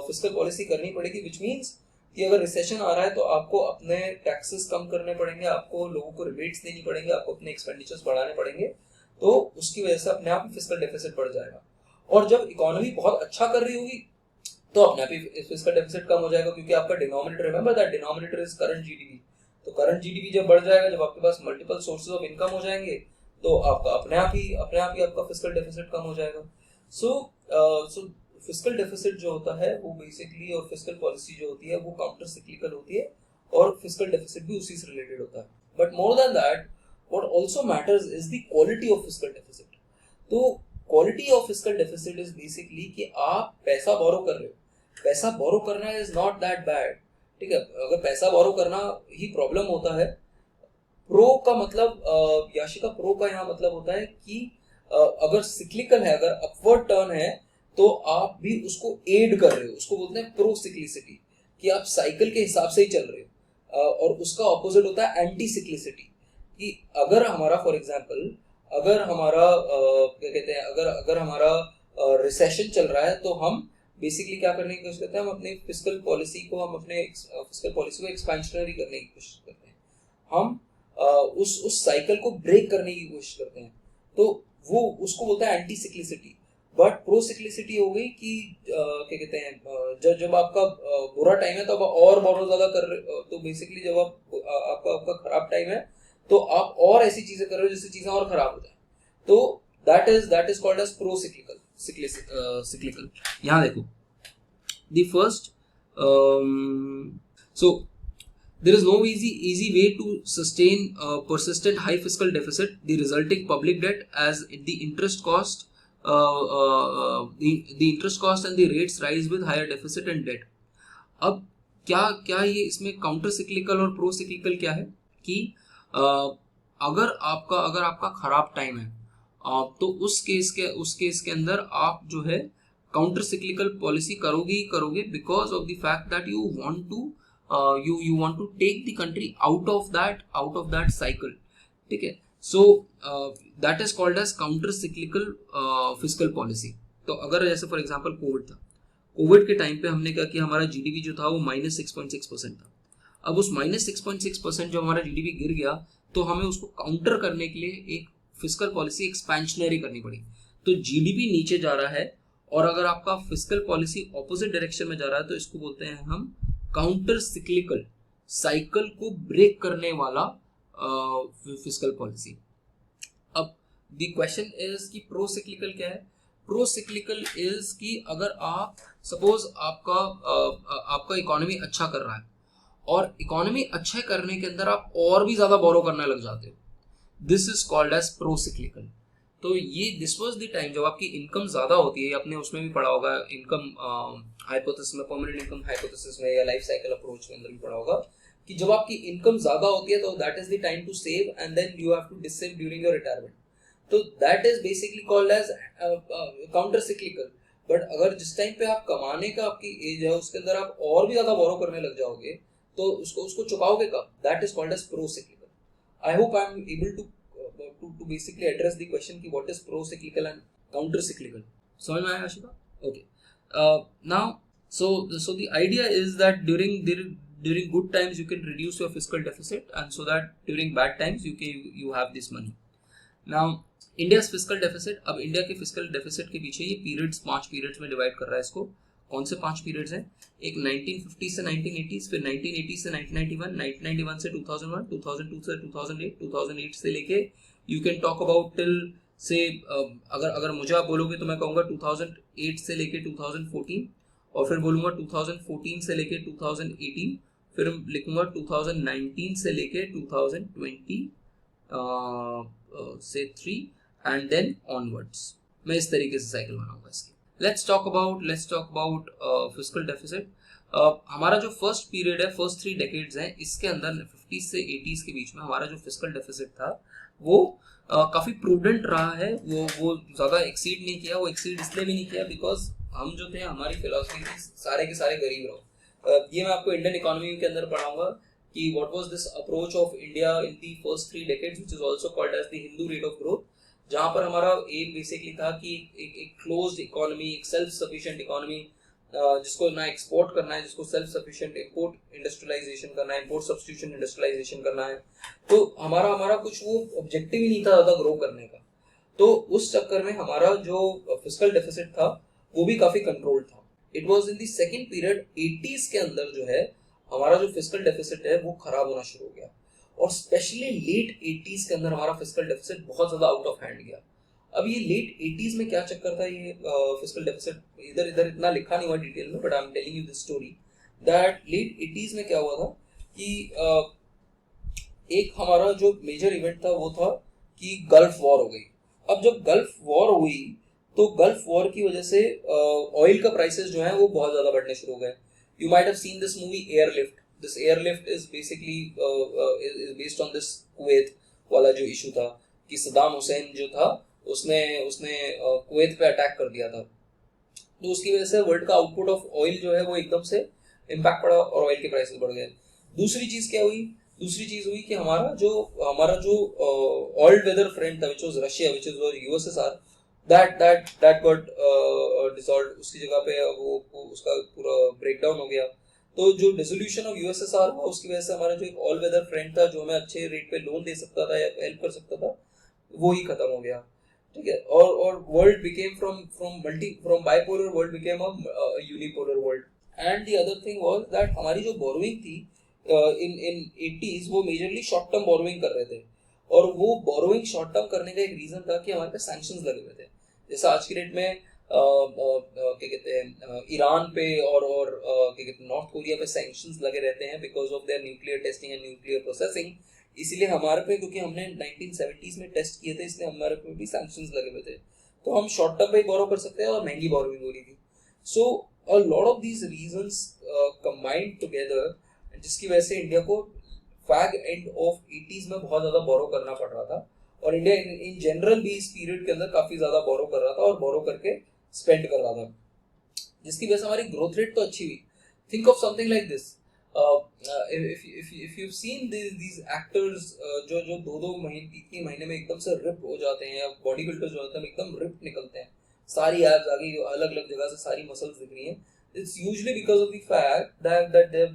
फिस्कल पॉलिसी करनी पड़ेगी, which means कि अगर रिसेशन आ रहा है तो आपको अपने टैक्सेस कम करने पड़ेंगे, आपको लोगों को रिबेट्स देनी पड़ेंगे, आपको अपने एक्सपेंडिचर्स बढ़ाने पड़ेंगे, तो उसकी वजह से अपने आप ही फिस्कल डेफिसिट बढ़ जाएगा. और जब इकोनॉमी बहुत अच्छा कर रही होगी तो अपने आप ही फिस्कल डेफिसिट कम हो जाएगा, क्योंकि आपका denominator, remember that denominator is current GDP. तो करंट जीडीपी जब बढ़ जाएगा, जब आपके पास मल्टीपल सोर्सेज ऑफ इनकम हो जाएंगे, तो आपका अपने आप ही आपका फिस्कल डेफिसिट कम हो जाएगा. सो फिस्कल डेफिसिट जो होता है वो बेसिकली, और फिस्कल पॉलिसी जो होती है वो काउंटर सिक्लिकल होती है, और फिस्कल डेफिसिट भी उसी से रिलेटेड होता है. But more than that what also matters is the quality of fiscal deficit. तो quality of fiscal deficit is basically कि आप पैसा बोरो कर रहे हो. पैसा बोरो करना इज नॉट दैट बैड, ठीक है. अगर पैसा बोरो करना ही प्रॉब्लम होता है, प्रो का मतलब याशिका, प्रो का यहाँ मतलब होता है कि अगर सिक्लिकल है, अगर अपवर्ड टर्न है, तो आप भी उसको एड कर रहे हो. उसको बोलते हैं प्रो सिक्लिसिटी, कि आप साइकिल के हिसाब से ही चल रहे हो. और उसका ऑपोजिट होता है एंटी सिक्लिसिटी, कि अगर हमारा फॉर एग्जांपल अगर हमारा क्या कहते हैं, अगर हमारा रिसेशन चल रहा है, तो हम बेसिकली क्या करने की कोशिश करते हैं, हम अपने फिस्कल पॉलिसी को एक्सपेंशनरी करने की कोशिश करते हैं. हम उस साइकिल को ब्रेक करने की कोशिश करते हैं. तो वो उसको बोलता है एंटी सिक्लिसिटी. बट प्रो सिक्लिसिटी हो गई कि क्या कहते हैं, जब आपका बुरा टाइम है तो आप और बहुत ज्यादा कर रहे हो. तो बेसिकली जब आपका खराब टाइम है तो आप और ऐसी चीजें कर रहे हो जिससे चीजें और खराब हो जाए. तो that is called as pro cyclical. यहाँ देखो, the first, so there is no easy way to sustain persistent high fiscal deficit. The resulting public debt, as the interest cost the interest cost and the rates rise with higher deficit and debt. अब क्या ये इसमें counter cyclical और pro cyclical क्या है कि अगर आपका खराब टाइम है, तो उस केस के अंदर आप जो है काउंटर सिक्लिकल पॉलिसी करोगे because of the fact that you want to you want to take the country out of that cycle, ठीक है. So that is called as counter cyclical fiscal policy. तो अगर जैसे फॉर एग्जांपल कोविड के time पे हमने क्या किया, हमारा जीडीपी जो था वो -6.6% था. अब उस -6.6% जो हमारा जीडीपी गिर गया, तो हमें उसको काउंटर करने के लिए एक फिस्कल पॉलिसी एक्सपेंशनरी करनी पड़ी. तो जीडीपी नीचे जा रहा है, और अगर आपका फिस्कल पॉलिसी ऑपोजिट डायरेक्शन में जा रहा है, तो इसको बोलते हैं हम काउंटर सिक्लिकल, साइकिल को ब्रेक करने वाला फिस्कल पॉलिसी. अब द क्वेश्चन इज कि प्रो सिक्लिकल क्या है. प्रो सिक्लिकल इज कि अगर आप सपोज आपका इकोनॉमी अच्छा कर रहा है, और इकोनॉमी अच्छा करने के अंदर आप और भी ज्यादा बोरो करने लग जाते हो, this is called as pro cyclical. तो ये दिस वाज द टाइम जब आपकी इनकम ज्यादा होती है. आपने उसमें भी पढ़ा होगा, इनकम हाइपोथेसिस में, परमानेंट इनकम हाइपोथेसिस में, या लाइफ साइकिल अप्रोच के अंदर भी पढ़ा होगा कि जब आपकी इनकम ज्यादा होती है तो that is the time to save, and then you have to dissave during your retirement. तो that is basically called as counter cyclical. But अगर जिस टाइम पे आप कमाने का आपकी एज है उसके अंदर आप और भी ज्यादा बोरो करने लग जाओगे, तो उसको चुकाओगे कब, that is called as pro cyclical. I hope I am able to basically address the question ki what is pro cyclical and counter cyclical. समझ में आया Ashika? Okay. Now so the idea is that during good times you can reduce your fiscal deficit, and so that during bad times you have this money. Now India fiscal deficit, अब India के fiscal deficit के पीछे ये periods 5 periods में divide कर रहा है इसको। कौन से 5 पीरियड्स हैं? एक 1950 से 1980, फिर 1980 से 1991, 1991 से 2001, 2002 से 2008, 2008 से लेके you can talk about till से अगर मुझे आप बोलोगे तो मैं कहूँगा 2008 से लेके 2014, और फिर बोलूँगा 2014 से लेके 2018, फिर लिखूँगा 2019 से लेके 2020 से 3 एंड देन ऑनवर्ड्स। मैं इस तरीके से साइकिल बनाऊंगा इसकी। Let's talk about fiscal deficit. हमारा जो फर्स्ट पीरियड है, फर्स्ट 3 डेकेड्स हैं, इसके अंदर 50 से 80s के बीच में हमारा जो फिस्कल डेफिसिट था वो काफी प्रूडेंट रहा है। वो ज्यादा एक्सीड नहीं किया। वो एक्सीड इसलिए भी नहीं किया बिकॉज हम जो थे, हमारी फिलॉसफी थी सारे के सारे गरीब रहो। ये मैं आपको इंडियन इकोनॉमी के अंदर पढ़ाऊंगा कि what was this approach of India in the first 3 decades which is also called as the Hindu rate of growth, जहां पर हमारा एम बेसिकली था कि एक क्लोज्ड इकोनॉमी, एक सेल्फ सफिशिएंट इकोनॉमी, जिसको ना एक्सपोर्ट करना है, जिसको सेल्फ सफिशिएंट इंपोर्ट इंडस्ट्रियलाइजेशन करना है, इंपोर्ट सब्स्टिट्यूशन इंडस्ट्रियलाइजेशन करना है। तो हमारा कुछ वो ऑब्जेक्टिव ही नहीं था ज्यादा ग्रो करने का। तो उस चक्कर में हमारा जो फिस्कल डेफिसिट था वो भी काफी कंट्रोल्ड था। It was in the second period 80s के अंदर जो है हमारा जो फिस्कल डेफिसिट है वो खराब होना शुरू हो गया, और स्पेशली लेट 80s के अंदर हमारा फिस्कल डेफिसिट बहुत ज्यादा आउट ऑफ हैंड गया। अब ये लेट 80s में क्या चक्कर था, ये फिस्कल डेफिसिट इधर इतना लिखा नहीं हुआ डिटेल में, but I am telling you this story that late 80s में क्या हुआ था कि एक हमारा जो मेजर इवेंट था वो था कि गल्फ वॉर हो गई। अब जब गल्फ वॉर हुई तो गल्फ वॉर की वजह से ऑयल का प्राइसेस जो है वो बहुत ज्यादा बढ़ने शुरू हो गए। You might have seen this movie Airlift. This Airlift is basically is based on this Kuwait वाला जो इशू था कि सद्दाम हुसैन जो था उसने कुवैत पे अटैक कर दिया था। तो उसकी वजह से वर्ल्ड का आउटपुट ऑफ ऑयल जो है वो एकदम से इम्पैक्ट पड़ा और ऑयल के प्राइसेस बढ़ गए। दूसरी चीज हुई कि हमारा जो ऑल्ड वेदर फ्रेंड था which was Russia, which was USSR, that got dissolved। उसकी जगह पे वो उसका पूरा ब्रेकडाउन हो गया। तो जो डिसोल्यूशन ऑफ यूएसएसआर हुआ उसकी वजह से हमारा जो एक ऑल वेदर फ्रेंड था जो हमें अच्छे रेट पे लोन दे सकता था या हेल्प कर सकता था, वो ही खत्म हो गया। ठीक है, और world became from bipolar world became a unipolar world. And the other thing was that हमारी जो बोरोइंग थी इन 80s वो मेजरली शॉर्ट टर्म बोरोइंग कर रहे थे, और वो बोरोइंग शॉर्ट टर्म करने का एक रीजन था कि हमारे पे सैंक्शंस लगे हुए थे। जैसे आज की डेट में क्या कहते हैं ईरान पे और क्या कहते हैं नॉर्थ कोरिया पे सैंक्शंस लगे रहते हैं because of their nuclear testing and nuclear processing. इसीलिए हमारे पे, क्योंकि हमने 1970s में टेस्ट किए थे, इसलिए हमारे पे भी सैंक्शंस लगे हुए थे। तो हम शॉर्ट टर्म पे बोरो कर सकते हैं और महंगी बोरोइंग हो रही थी। So a lot of these reasons combined together, जिसकी वजह से इंडिया को फैग एंड ऑफ 80s में बहुत ज्यादा बोरो करना पड़ रहा था, और इंडिया इन जनरल भी इस पीरियड के अंदर काफी ज्यादा बोरो कर रहा था और बोरो करके स्पेंड कर रहा था, जिसकी वजह से हमारी ग्रोथ रेट तो अच्छी हुई। Think of something like this, if you've seen these actors जो 2-2 महीने 3 महीने में एकदम से रिप हो जाते हैं, या बॉडी बिल्डर्स जो होते हैं एकदम रिप निकलते हैं, सारी एब्स आ गई, अलग अलग जगह से सारी मसल्स दिख रही हैं, it's usually because of the fact that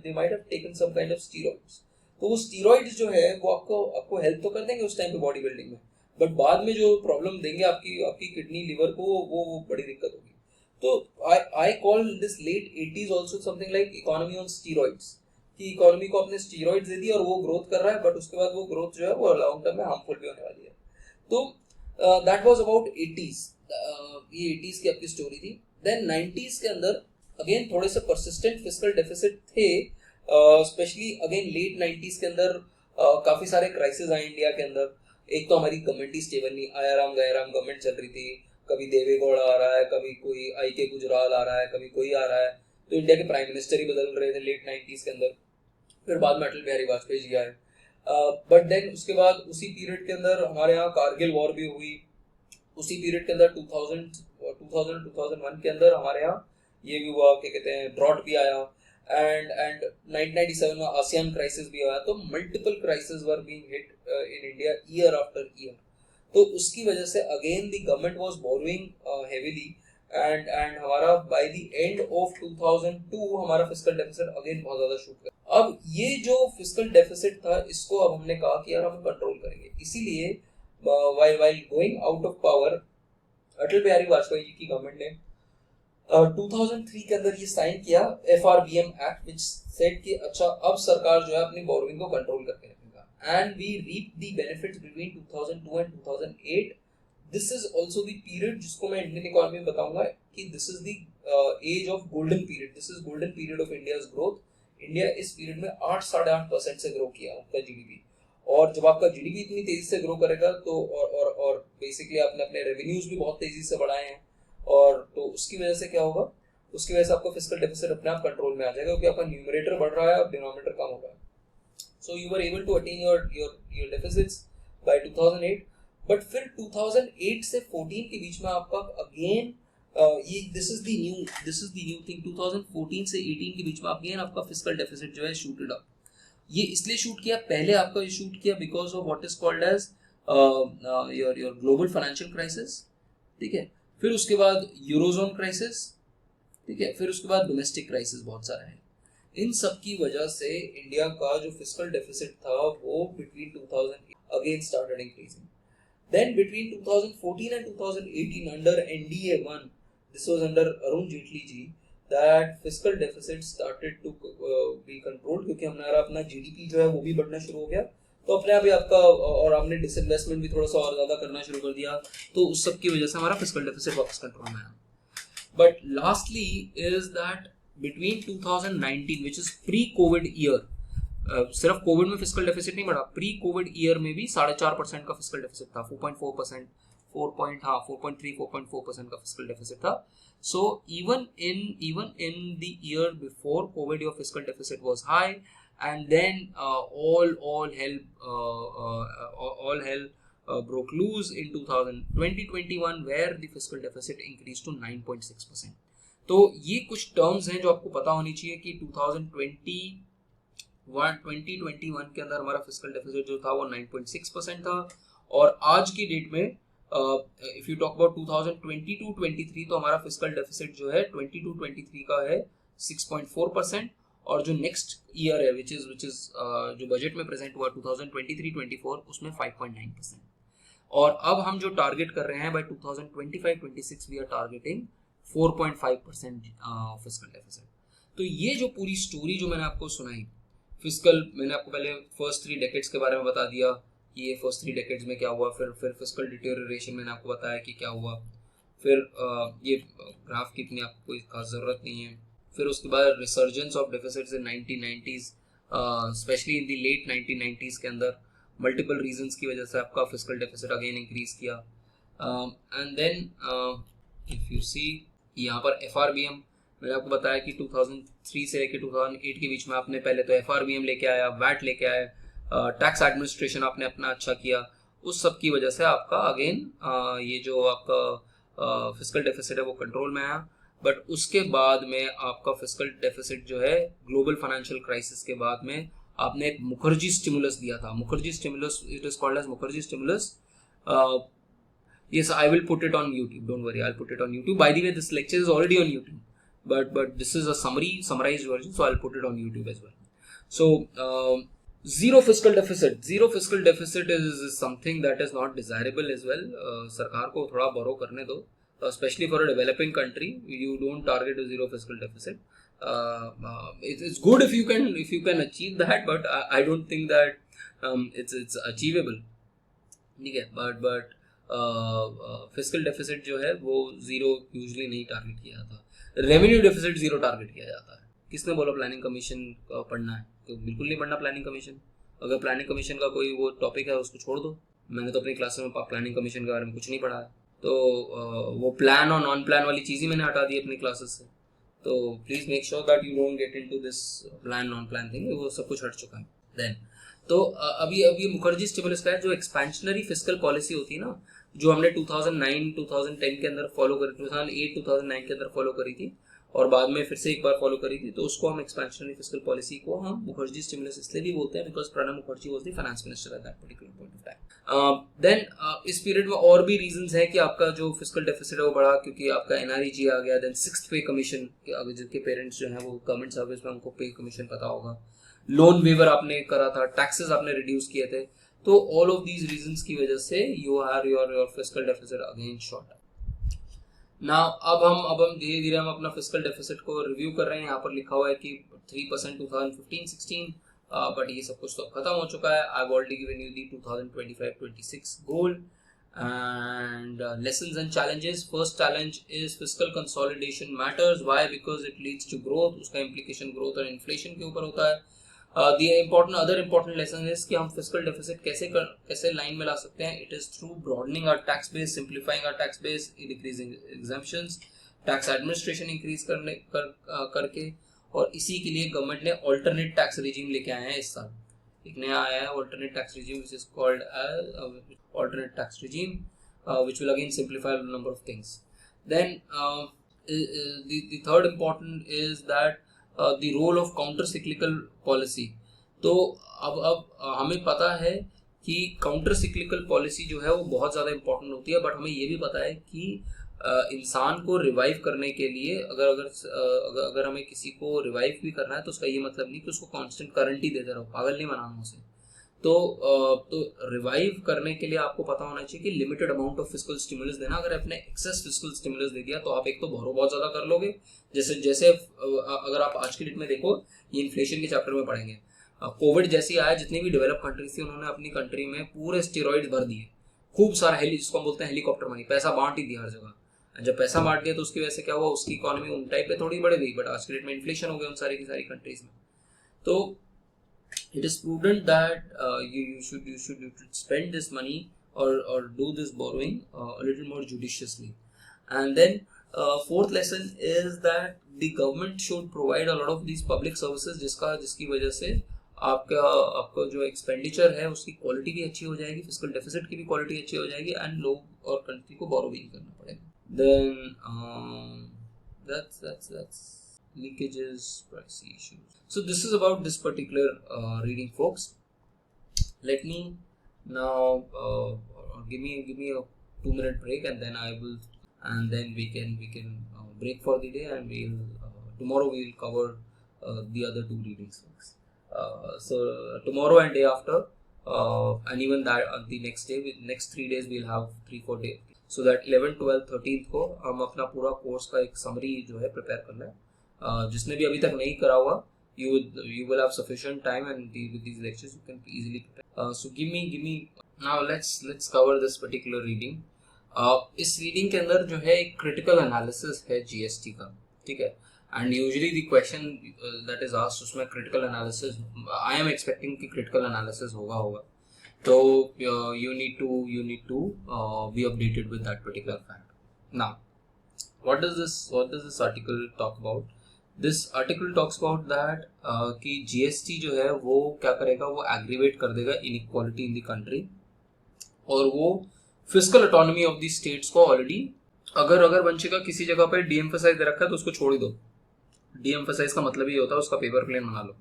they might have taken some kind of steroids। तो वो स्टीरॉइड्स जो है वो आपको हेल्प तो कर देंगे उस टाइम पे बॉडी बिल्डिंग में, बट बाद में जो प्रॉब्लम देंगे आपकी किडनी लिवर को, वो बड़ी दिक्कत होगी। तो I call this late 80s also something like economy on steroids, कि इकोनॉमी को अपने स्टीरॉइड्स दे दिए और वो ग्रोथ कर रहा है, बट उसके बाद वो ग्रोथ जो है वो लॉन्ग टर्म में हार्मफुल भी होने वाली है। तो दैट वाज अबाउट 80s। ये 80s की आपकी स्टोरी थी। देन 90s के अंदर अगेन थोड़े से परसिस्टेंट फिस्कल डेफिसिट थे, स्पेशली अगेन लेट 90s के अंदर काफी सारे क्राइसिस आए इंडिया के अंदर। एक तो हमारी गवर्नमेंट ही स्टेबल नहीं, आयाराम गयाराम गवर्नमेंट चल रही थी, कभी देवेगौड़ा आ रहा है, कभी कोई आई के गुजराल आ रहा है, कभी कोई आ रहा है। तो इंडिया के प्राइम मिनिस्टर ही बदल रहे थे लेट 90s के अंदर। फिर बाद में अटल बिहारी वाजपेयी जी आए, बट देन उसके बाद उसी पीरियड के अंदर हमारे यहाँ कारगिल वॉर भी हुई। उसी पीरियड के अंदर 2001 के अंदर हमारे यहाँ ये भी हुआ, क्या कहते हैं, ड्रॉट भी आया, एंड 1997 में आसियान क्राइसिस भी आया। तो multiple crisis were being hit in India year after year. तो उसकी वजह से again the government was borrowing heavily, and हमारा बाय द एंड ऑफ 2002 हमारा फिस्कल डेफिसिट अगेन बहुत ज्यादा शूट कर। अब ये जो फिस्कल डेफिसिट था इसको अब हमने कहा कि यार हम कंट्रोल करेंगे, इसीलिए while going out of power, Atal Bihari Vajpayee ji की गवर्नमेंट ने 2003 के अंदर ये साइन किया FRBM एक्ट, विच सेड कि अच्छा अब सरकार जो है अपनी बोरोइंग को कंट्रोल करके रखेगा, and we reap the benefits between 2002 and 2008. This is also the period जिसको मैं इंडियन इकोनॉमी में बताऊंगा कि this is the age of golden period, this is golden period of India's growth. India इस पीरियड में 8-8.5% से ग्रो किया उनका जीडीपी. और जब आपका जीडीपी इतनी तेजी से ग्रो करेगा तो और बेसिकली आपने अपने रेवेन्यूज भी बहुत तेजी से बढ़ाए हैं, और तो उसकी वजह से क्या होगा, उसकी वजह से आपका फिस्कल डेफिसिट अपने आप कंट्रोल में आ जाएगा, क्योंकि आपका न्यूमरेटर बढ़ रहा है और डिनोमिनेटर कम हो रहा है. So you were able to attain your deficits by 2008. But फिर 2008 से 14 के बीच में आपका अगेन ये this is the new thing, 2014 से 18 के बीच में अगेन आपका फिस्कल डेफिसिट जो है शूटेड अप. ये इसलिए शूट किया, पहले आपका ये शूट किया because of what is called as your global financial crisis, ठीक है. फिर उसके बाद यूरोजोन क्राइसिस, ठीक है. फिर उसके बाद डोमेस्टिक क्राइसिस बहुत सारे हैं. इन सब की वजह से इंडिया का जो फिस्कल डेफिसिट था वो between 2000 again started increasing. Then between 2014 and 2018 under NDA 1, this was under Arun Jaitley ji, that fiscal deficit started to be controlled, क्योंकि हमारा अपना GDP जो है वो भी बढ़ना शुरू हो गया, तो अपने आप ही आपका, और हमने डिसइन्वेस्टमेंट भी थोड़ा सा और ज़्यादा करना शुरू कर दिया, तो उस सब की वजह से हमारा फिस्कल डेफिसिट वापस कंट्रोल में आया. But lastly is that between 2019 which is pre Covid year, सिर्फ कोविड में फिस्कल डेफिसिट नहीं बढ़ा, प्री कोविड ईयर में भी 4.5% का फिस्कल डेफिसिट था, 4.4%, 4.4% का फिस्कल डेफिसिट था. So even in the year before Covid your fiscal deficit was high, and then all hell broke loose in 2021 where the fiscal deficit increased to 9.6%. तो ये कुछ terms हैं जो आपको पता होनी चाहिए कि 2021 के अंदर हमारा फिस्कल डेफिसिट जो था वो 9.6% था, और आज की डेट में इफ यू टॉक अबाउट 2022-23 तो हमारा फिस्कल डेफिसिट जो है 22-23 का है 6.4%, और जो नेक्स्ट ईयर है विच इज जो बजट में प्रेजेंट हुआ 2023-24 उसमें 5.9%. और अब हम जो टारगेट कर रहे हैं by 2025-26 we are targeting 4.5% fiscal deficit. तो ये जो पूरी स्टोरी जो मैंने आपको सुनाई फिस्कल, मैंने आपको पहले फर्स्ट 3 डेकेड्स के बारे में बता दिया कि ये फर्स्ट 3 डेकेड्स में क्या हुआ, फिर फिस्कल डिटेरियोरेशन मैंने आपको बताया कि क्या हुआ, फिर ये ग्राफ की इतनी आपको कोई खास ज़रूरत नहीं है. फिर उसके बाद resurgence of deficits in 1990s, specially in the late 1990s के अंदर मल्टीपल रीजंस की वजह से आपका फिस्कल डेफिसिट अगेन इंक्रीज किया. And then if you see यहाँ पर FRBM मैंने आपको बताया कि 2003 से लेकर 2008 के बीच में आपने पहले तो FRBM लेके आया, वैट लेके आया, टैक्स एडमिनिस्ट्रेशन आपने अपना अच्छा किया, उस सब की वजह से आपका अगेन ये जो आपका फिस्कल डेफिसिट है वो कंट्रोल में आया. बट उसके बाद में आपका फिस्कल डेफिसिट जो है ग्लोबल फाइनेंशियल क्राइसिस के बाद में आपने एक मुखर्जी स्टिमुलस दिया था. Mukherjee stimulus, it is called as Mukherjee stimulus. Yes, I will put it on YouTube. Don't worry, I'll put it on YouTube. By the way, this lecture is already on YouTube, but this is a summarized version, so I'll put it on YouTube as well. So, zero fiscal deficit. Zero fiscal deficit is something that is not desirable as well. सरकार को थोड़ा borrow करने दो, especially for a developing country. You don't target a zero fiscal deficit. It's good if you can achieve that, but I don't think that it's achievable. ठीक है, but fiscal deficit जो है वो जीरो यूजुअली नहीं target किया जाता. Revenue deficit zero target किया जाता है. किसने बोला प्लानिंग कमीशन का पढ़ना है? तो बिल्कुल नहीं पढ़ना प्लानिंग कमीशन. अगर प्लानिंग कमीशन का कोई वो टॉपिक है उसको छोड़ दो. मैंने तो अपनी क्लास में प्लानिंग कमीशन के बारे में कुछ नहीं पढ़ा है, तो वो प्लान और नॉन प्लान वाली चीज़ ही मैंने हटा दी अपनी क्लासेस से. तो please make sure that you don't get into this plan non plan thing, वो सब कुछ हट चुका है. देन तो अभी मुखर्जी स्टिमुलस का है जो एक्सपेंशनरी फिस्कल पॉलिसी होती है ना, जो हमने 2009-2010 के अंदर फॉलो करी, 2008-2009 के अंदर फॉलो करी थी और बाद में फिर से एक बार फॉलो करी थी, तो उसको हम एक्सपेंशनरी फिस्कल पॉलिसी को हम मुखर्जी स्टिमुलस इसलिए भी बोलते हैं because Pranab Mukherjee was the finance minister at that particular point of time. Then इस पीरियड में और भी रीजंस है कि आपका जो फिस्कल डेफिसिट है वो बढ़ा, क्योंकि आपका NREG आ गया. देन 6th पे कमीशन, जिनके पेरेंट्स जो हैं वो गवर्नमेंट सर्विस में, उनको पे कमीशन पता होगा. लोन वेवर आपने करा था, टैक्सेस आपने रिड्यूस किए थे, तो ऑल ऑफ दीज रीजंस की वजह से you are your fiscal deficit again short. ना अब हम धीरे धीरे हम अपना फिस्कल डेफिसिट को रिव्यू कर रहे हैं। यहाँ पर लिखा हुआ है कि 3% 2015-16, बट ये सब कुछ तो खत्म हो चुका है। I have already given you the 2025-26 goal and lessons and challenges. First challenge is fiscal consolidation matters. Why? Because it leads to growth. उसका implication growth और inflation के ऊपर होता है। The other important lesson is कि हम fiscal deficit कैसे line में ला सकते हैं। It is through broadening our tax base, simplifying our tax base, decreasing exemptions, tax administration increase करके, और इसी के लिए गवर्नमेंट ने alternate tax regime लेके आए हैं इस साल। एक नया आया है alternate tax regime which is called alternate tax regime, which will again simplify a number of things. Then the third important is that the role of counter cyclical policy. तो अब हमें पता है कि काउंटर सिक्लिकल पॉलिसी जो है वो बहुत ज़्यादा इंपॉर्टेंट होती है, बट हमें ये भी पता है कि इंसान को रिवाइव करने के लिए अगर हमें किसी को रिवाइव भी करना है तो उसका ये मतलब नहीं कि उसको कांस्टेंट करंट ही देते रहो, पागल नहीं बनाना उसे। तो रिवाइव करने के लिए आपको पता होना चाहिए कि limited amount of fiscal stimulus देना। अगर आपने एक्सेस फिस्कल स्टिमुलस दे दिया तो आप एक तो बोरो बहुत ज़्यादा कर लोगे, जैसे अगर आप आज की डेट में देखो, ये इन्फ्लेशन के चैप्टर में पढ़ेंगे, कोविड जैसी आया, जितनी भी डेवलप कंट्रीज थी उन्होंने अपनी कंट्री में पूरे स्टेरॉइड्स भर दिए, खूब सारा जिसको हम बोलते हैं हेलीकॉप्टर मनी, पैसा बांट ही दिया हर जगह। जब पैसा बांट दिया तो उसकी वजह से क्या हुआ, उसकी इकोनॉमी उन टाइप पे थोड़ी बढ़ गई, बट आज के डेट में इन्फ्लेशन हो गया उन सारी की सारी कंट्रीज में। तो it is prudent that you should spend this money or do this borrowing a little more judiciously. And then fourth lesson is that the government should provide a lot of these public services जिसकी वजह से आपका जो expenditure है उसकी quality भी अच्छी हो जाएगी, फिस्कल डेफिसिट की भी क्वालिटी अच्छी हो जाएगी, एंड लोग और कंट्री को बोरो भी नहीं करना पड़ेगा। Then that's leakages, privacy issues. So this is about this particular reading, folks. Let me now give me a 2-minute break, and then we can break for the day, and tomorrow we'll cover the other 2 readings, folks. So tomorrow and day after, and even that the next day, next 3 days we'll have 3-4 days, so that 11th 12th 13th को हम अपना पूरा course का एक summary जो है prepare करना है। जिसने भी अभी तक नहीं करा हुआ, you will have sufficient time, and with these lectures you can easily prepare. So give me now let's cover this particular reading. इस रीडिंग के अंदर जो है एक क्रिटिकल एनालिसिस है जीएसटी का, ठीक है, and usually the question that is asked उसमें critical analysis, I am expecting कि क्रिटिकल एनालिसिस होगा, तो you need to be updated with that particular fact. Now what does this article talk about? This article talks about that कि GST जो है वो क्या करेगा, वो एग्रीवेट कर देगा इनइक्वालिटी इन द कंट्री, और वो fiscal autonomy of the states को ऑलरेडी अगर वंशी का किसी जगह पर डीएम्फसाइज दे रखा है तो उसको छोड़ ही दो। डीएम्फसाइज का मतलब ये होता है उसका पेपर प्लेन बना लो,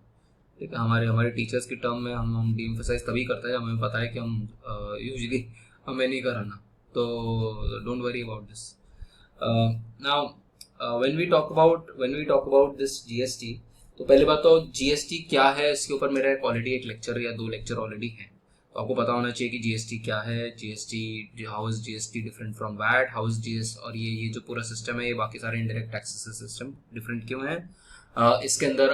ठीक है। हमारे टीचर्स की टर्म में हम डीएम्फसाइज तभी करते हैं, हमें पता है कि हम यूजुअली हमें नहीं कराना, तो don't worry about this. Now when we talk about this GST, तो पहले बात तो GST क्या है, इसके ऊपर मेरा ऑलरेडी एक लेक्चर या 2 लेक्चर ऑलरेडी है, तो आपको पता होना चाहिए कि GST क्या है, how is GST different from VAT, how is GST, और ये जो पूरा सिस्टम है, ये बाकी सारे इनडायरेक्ट टैक्सेस सिस्टम डिफरेंट क्यों है। इसके अंदर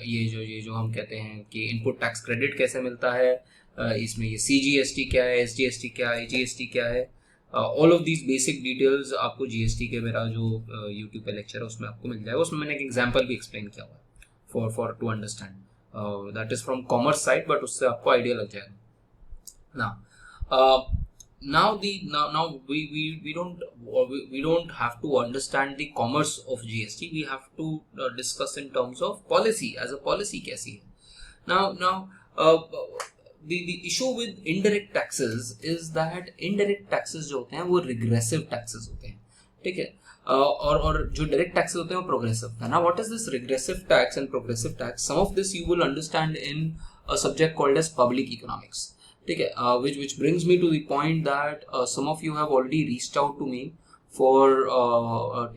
ये जो हम कहते हैं कि इनपुट टैक्स क्रेडिट कैसे मिलता है, इसमें ये CGST क्या है, SGST क्या है, AGST क्या है, all of these basic details आपको जीएसटी के मेरा जो यूट्यूब पे लेक्चर है उसमें आपको मिल जाएगा। उसमें मैंने एक एग्जांपल भी एक्सप्लेन किया हुआ है for to understand, that is from commerce side, but उससे आपको आइडिया लग जाएगा। Now we don't have to understand the commerce of GST. We have to discuss in terms of policy, as a policy कैसी है। Now the issue with indirect taxes is that indirect taxes जो होते हैं वो regressive taxes होते हैं, ठीक है, और जो direct taxes होते हैं वो progressive है। Now what is this regressive tax and progressive tax? Some of this you will understand in a subject called as public economics, ठीक है, which brings me to the point that some of you have already reached out to me for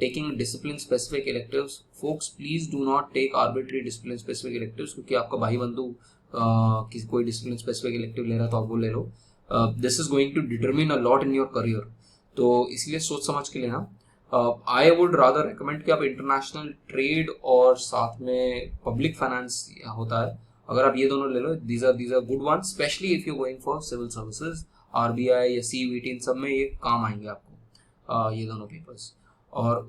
taking discipline specific electives. Folks, please do not take arbitrary discipline specific electives, क्योंकि आपका भाई बंधु किसी कोई discipline specific elective ले रहा है तो आप वो ले लो. This is going to determine a lot in your career. तो इसलिए सोच समझ के लेना. आई वुड रादर रिकमेंड कि आप इंटरनेशनल ट्रेड और साथ में पब्लिक फाइनेंस होता है, अगर आप ये दोनों ले लो, these are good one, specially if you going for civil services, RBI या सीयूईटी, इन सब में ये काम आएंगे आपको ये दोनों पेपर्स. और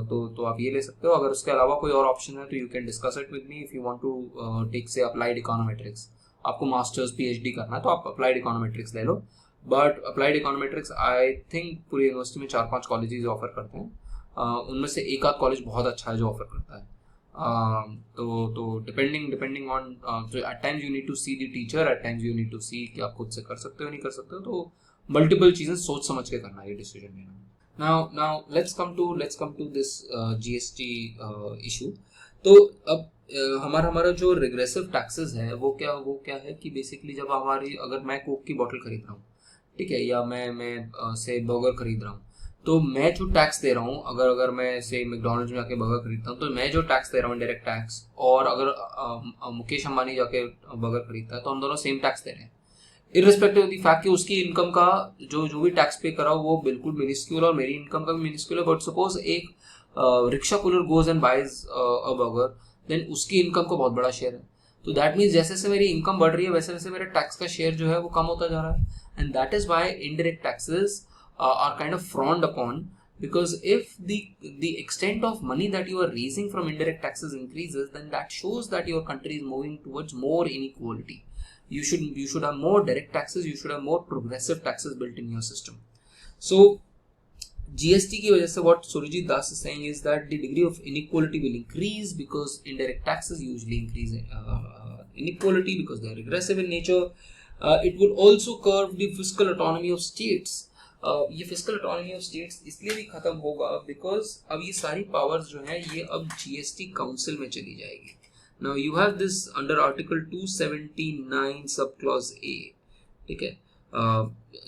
तो आप ये ले सकते हो. अगर उसके अलावा कोई और ऑप्शन है तो you can discuss it with me. If you want to take say applied econometrics, आपको मास्टर्स पीएचडी करना है तो आप अप्लाइड इकोनोमेट्रिक्स ले लो. But applied econometrics I think पूरी यूनिवर्सिटी में 4-5 कॉलेजेस ऑफर करते हैं. उनमें से एक आध कॉलेज बहुत अच्छा है जो ऑफर करता है. तो depending on, at times you need to see the teacher, at times you need to see कि आप खुद से कर सकते हो नहीं कर सकते हो. तो मल्टीपल चीजें सोच समझ के करना है ये डिसीजन लेना. Now let's come to this GST issue. तो अब हमारा जो रिग्रेसिव टैक्सेस है वो क्या है कि बेसिकली जब अगर मैं कोक की बोतल खरीद रहा हूँ, ठीक है, या मैं से बर्गर खरीद रहा हूँ, तो मैं जो टैक्स दे रहा हूँ, अगर मैं से मैकडॉनल्ड्स में जाके बर्गर खरीदता हूँ तो मैं जो टैक्स दे रहा हूँ डायरेक्ट टैक्स, और अगर मुकेश अंबानी जाके बर्गर खरीदता है तो हम दोनों सेम टैक्स दे रहे हैं, इररिस्पेक्टिव ऑफ द फैक्ट कि उसकी इनकम का जो भी टैक्स पे करा वो बिल्कुल मिनिस्क्यूल और मेरी इनकम का भी मिनिस्क्यूल है. बट सपोज एक rickshaw puller goes and buys a burger, देन उसकी इनकम का बहुत बड़ा शेयर है. तो दैट मीन्स जैसे जैसे मेरी इनकम बढ़ रही है वैसे वैसे मेरा टैक्स का शेयर जो है वो कम होता जा रहा है. And that is why indirect taxes are kind of frowned upon, because if the extent of money that you are raising from indirect taxes increases, then that shows that your country is moving towards more inequality. You should have more direct taxes, you should have more progressive taxes built in your system. So GST की वजह से what Surajit Das is saying is that the degree of inequality will increase because indirect taxes usually increase inequality because they are regressive in nature. It would also curb the fiscal autonomy of states. ये physical autonomy of states इसलिए भी खत्म होगा because अब ये सारी powers जो है ये अब जीएसटी काउंसिल में चली जाएगी. Now you have this under article 279 sub clause A. ठीक है,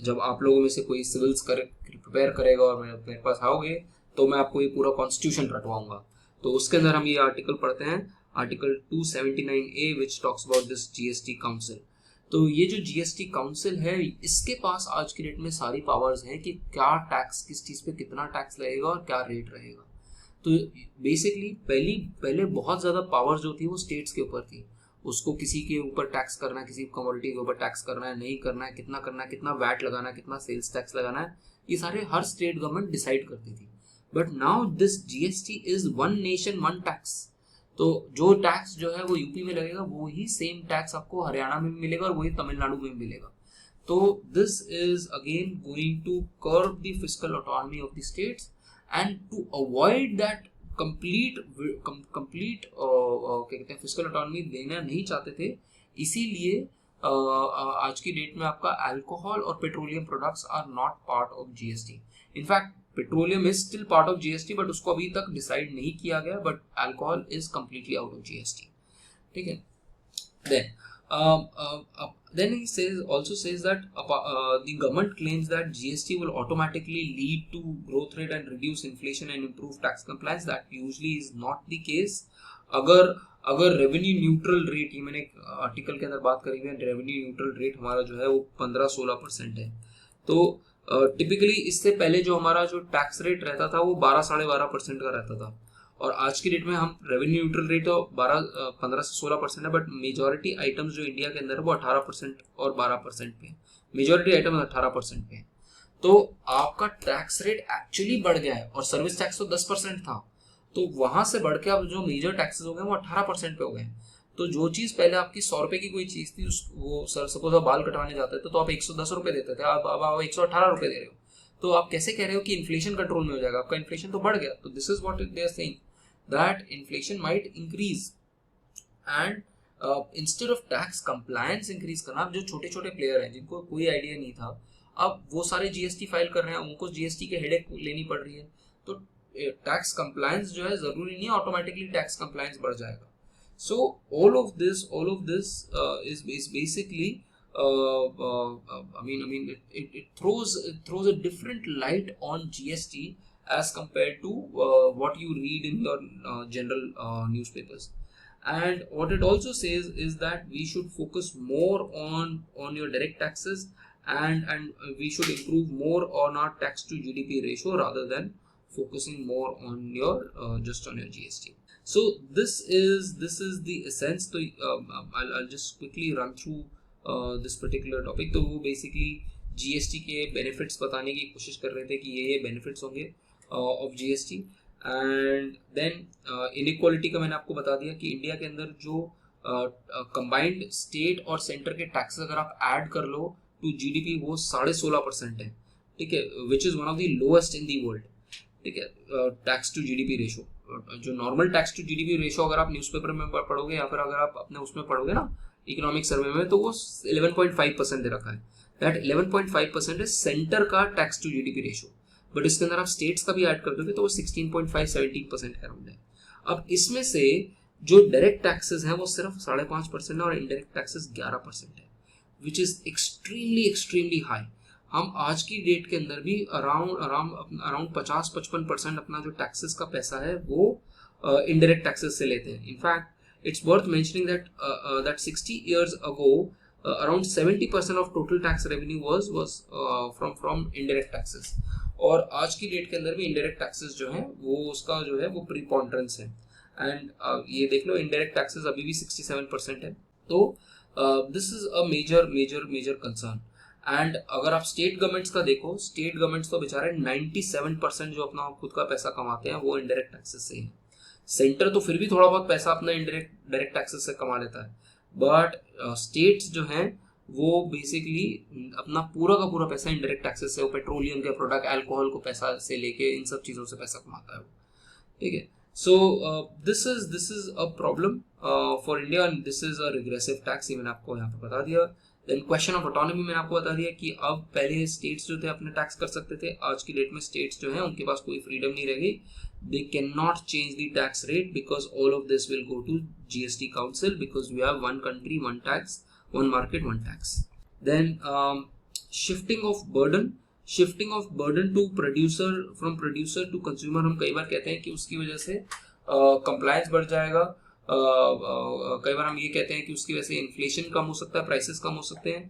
जब आप लोगों में से कोई सिविल्स प्रिपेयर करेगा और मेरे पास आओगे तो मैं आपको ये पूरा कॉन्स्टिट्यूशन रटवाऊंगा. तो उसके अंदर हम ये आर्टिकल पढ़ते हैं, article 279A which talks about this GST council. तो ये जो जीएसटी काउंसिल है इसके पास आज की डेट में सारी पावर्स हैं कि क्या टैक्स, किस चीज़ पे कितना टैक्स लगेगा और क्या रेट रहेगा. तो बेसिकली पहले बहुत ज़्यादा पावर जो थी वो स्टेट्स के ऊपर थी. उसको किसी के ऊपर टैक्स करना है, किसी कमोडिटी के ऊपर टैक्स करना है, नहीं करना है, कितना वैट लगाना है, कितना सेल्स टैक्स लगाना है, ये सारे हर स्टेट गवर्नमेंट डिसाइड करती थी. But now this GST is one nation one tax. तो जो टैक्स जो है वो यूपी में लगेगा वो ही सेम टैक्स आपको हरियाणा में भी मिलेगा और वही तमिलनाडु में भी मिलेगा. तो this is again going to curb the fiscal autonomy of the states and to avoid that complete क्या कहते हैं फिस्कल ऑटोनॉमी देना नहीं चाहते थे. इसीलिए आज की डेट में आपका अल्कोहल और petroleum products are not part of GST. In fact petroleum is still part of GST but उसको अभी तक डिसाइड नहीं किया गया. But alcohol is completely out of GST. ठीक है. Then he also says that the government claims that GST will automatically lead to growth rate and reduce inflation and improve tax compliance. That usually is not the case. अगर revenue neutral rate, ये मैंने एक article के अंदर बात करी है, revenue neutral rate हमारा जो है वो 15-16% है. तो टिपिकली इससे पहले जो हमारा जो टैक्स रेट रहता था वो 12-12.5% का रहता था. और आज की डेट में हम रेवेन्यू न्यूट्रल रेट 15 से 16% है. बट मेजॉरिटी आइटम्स जो इंडिया के अंदर है वो 18% और 12% पे है. मेजॉरिटी आइटम 18% पे है. तो आपका टैक्स रेट एक्चुअली बढ़ गया है और सर्विस टैक्स तो 10% था. तो वहां से बढ़ के अब जो मेजर टैक्सेस हो गए वो 18% पे हो गए. तो जो चीज पहले आपकी 100 रुपए की कोई चीज थी वो सपोज आप बाल कटवाने जाते थे तो आप 110 रुपए देते थे, अब आप 118 रुपए दे रहे हो. तो आप कैसे कह रहे हो कि इन्फ्लेशन कंट्रोल में हो जाएगा? आपका इन्फ्लेशन तो बढ़ गया. तो this is what they are saying, that inflation might increase and instead of tax compliance increase करना. अब जो छोटे छोटे प्लेयर हैं जिनको कोई आइडिया नहीं था, अब वो सारे जीएसटी फाइल कर रहे हैं, उनको जीएसटी के हेडेक लेनी पड़ रही है. तो टैक्स कंप्लायंस जो है जरूरी नहीं ऑटोमेटिकली टैक्स कंप्लायंस बढ़ जाएगा. So all of this is basically I mean it throws a different light on GST as compared to what you read in your general newspapers. And what it also says is that we should focus more on your direct taxes, and we should improve more on our tax to GDP ratio rather than focusing more on your just on your GST. So this is the essence. So I'll just quickly run through this particular topic. तो वो basically GST के benefits बताने की कोशिश कर रहे थे कि ये benefits होंगे of GST. And then inequality का मैंने आपको बता दिया कि इंडिया के अंदर जो कंबाइंड स्टेट और सेंटर के टैक्सेस अगर आप ऐड कर लो टू जीडीपी वो 16.5% है, ठीक है, which is one of the lowest in the world, ठीक है, टैक्स टू जीडीपी रेशो. जो normal tax to GDP ratio अगर आप न्यूज़पेपर में पढ़ोगे या फिर अगर आप अपने उसमें पढ़ोगे ना इकोनॉमिक सर्वे में, तो वो 11.5% दे रखा है. दैट 11.5% है सेंटर का tax to GDP ratio, but इसके अंदर आप स्टेट्स का भी ऐड कर दोगे तो वो 16.5-17% के अराउंड है. अब इसमें से जो डायरेक्ट टैक्सेस हैं वो सिर्फ 5.5% है और इनडायरेक्ट टैक्सेस 11% है, विच इज एक्सट्रीमली हाई. हम आज की डेट के अंदर भी अराउंड 50-55% अपना जो टैक्सेस का पैसा है वो इनडायरेक्ट टैक्सेस से लेते हैं. In fact it's worth mentioning that 60 years ago around 70% of total tax revenue was from indirect taxes. और आज की डेट के अंदर भी इनडायरेक्ट टैक्सेस जो हैं वो उसका जो है वो प्रीपोंडरेंस है. एंड ये देख लो इनडायरेक्ट टैक्सेस अभी भी 67% है. तो this is a major concern. And अगर आप स्टेट गवर्नमेंट्स का देखो, स्टेट गवर्नमेंट्स तो बेचारे 97% जो अपना खुद का पैसा कमाते हैं वो इनडायरेक्ट टैक्सेस से ही है. सेंटर तो फिर भी थोड़ा बहुत पैसा अपना डायरेक्ट टैक्सेस से कमा लेता है, बट स्टेट्स जो हैं वो बेसिकली अपना पूरा का पूरा पैसा इनडायरेक्ट टैक्सेस से, वो पेट्रोलियम के प्रोडक्ट, अल्कोहल को पैसा से लेके इन सब चीज़ों से पैसा कमाता है, ठीक है. So this is a problem for India and this is a regressive tax. ये मैंने आपको यहाँ पे बता दिया. देन क्वेश्चन ऑफ ऑटोनॉमी मैंने आपको बता दिया कि अब पहले स्टेट्स जो थे अपने टैक्स कर सकते थे, आज की डेट में स्टेट्स जो है उनके पास कोई फ्रीडम नहीं रहेगी. They can not change the tax rate because all of this will go to GST council because we have one country one tax, one market one tax. Then shifting of burden to producer, from producer to consumer. हम कई बार कहते हैं कि उसकी वजह से compliance बढ़ जाएगा. कई बार हम ये कहते हैं कि उसकी वजह से इन्फ्लेशन कम हो सकता है, प्राइसेस कम हो सकते हैं,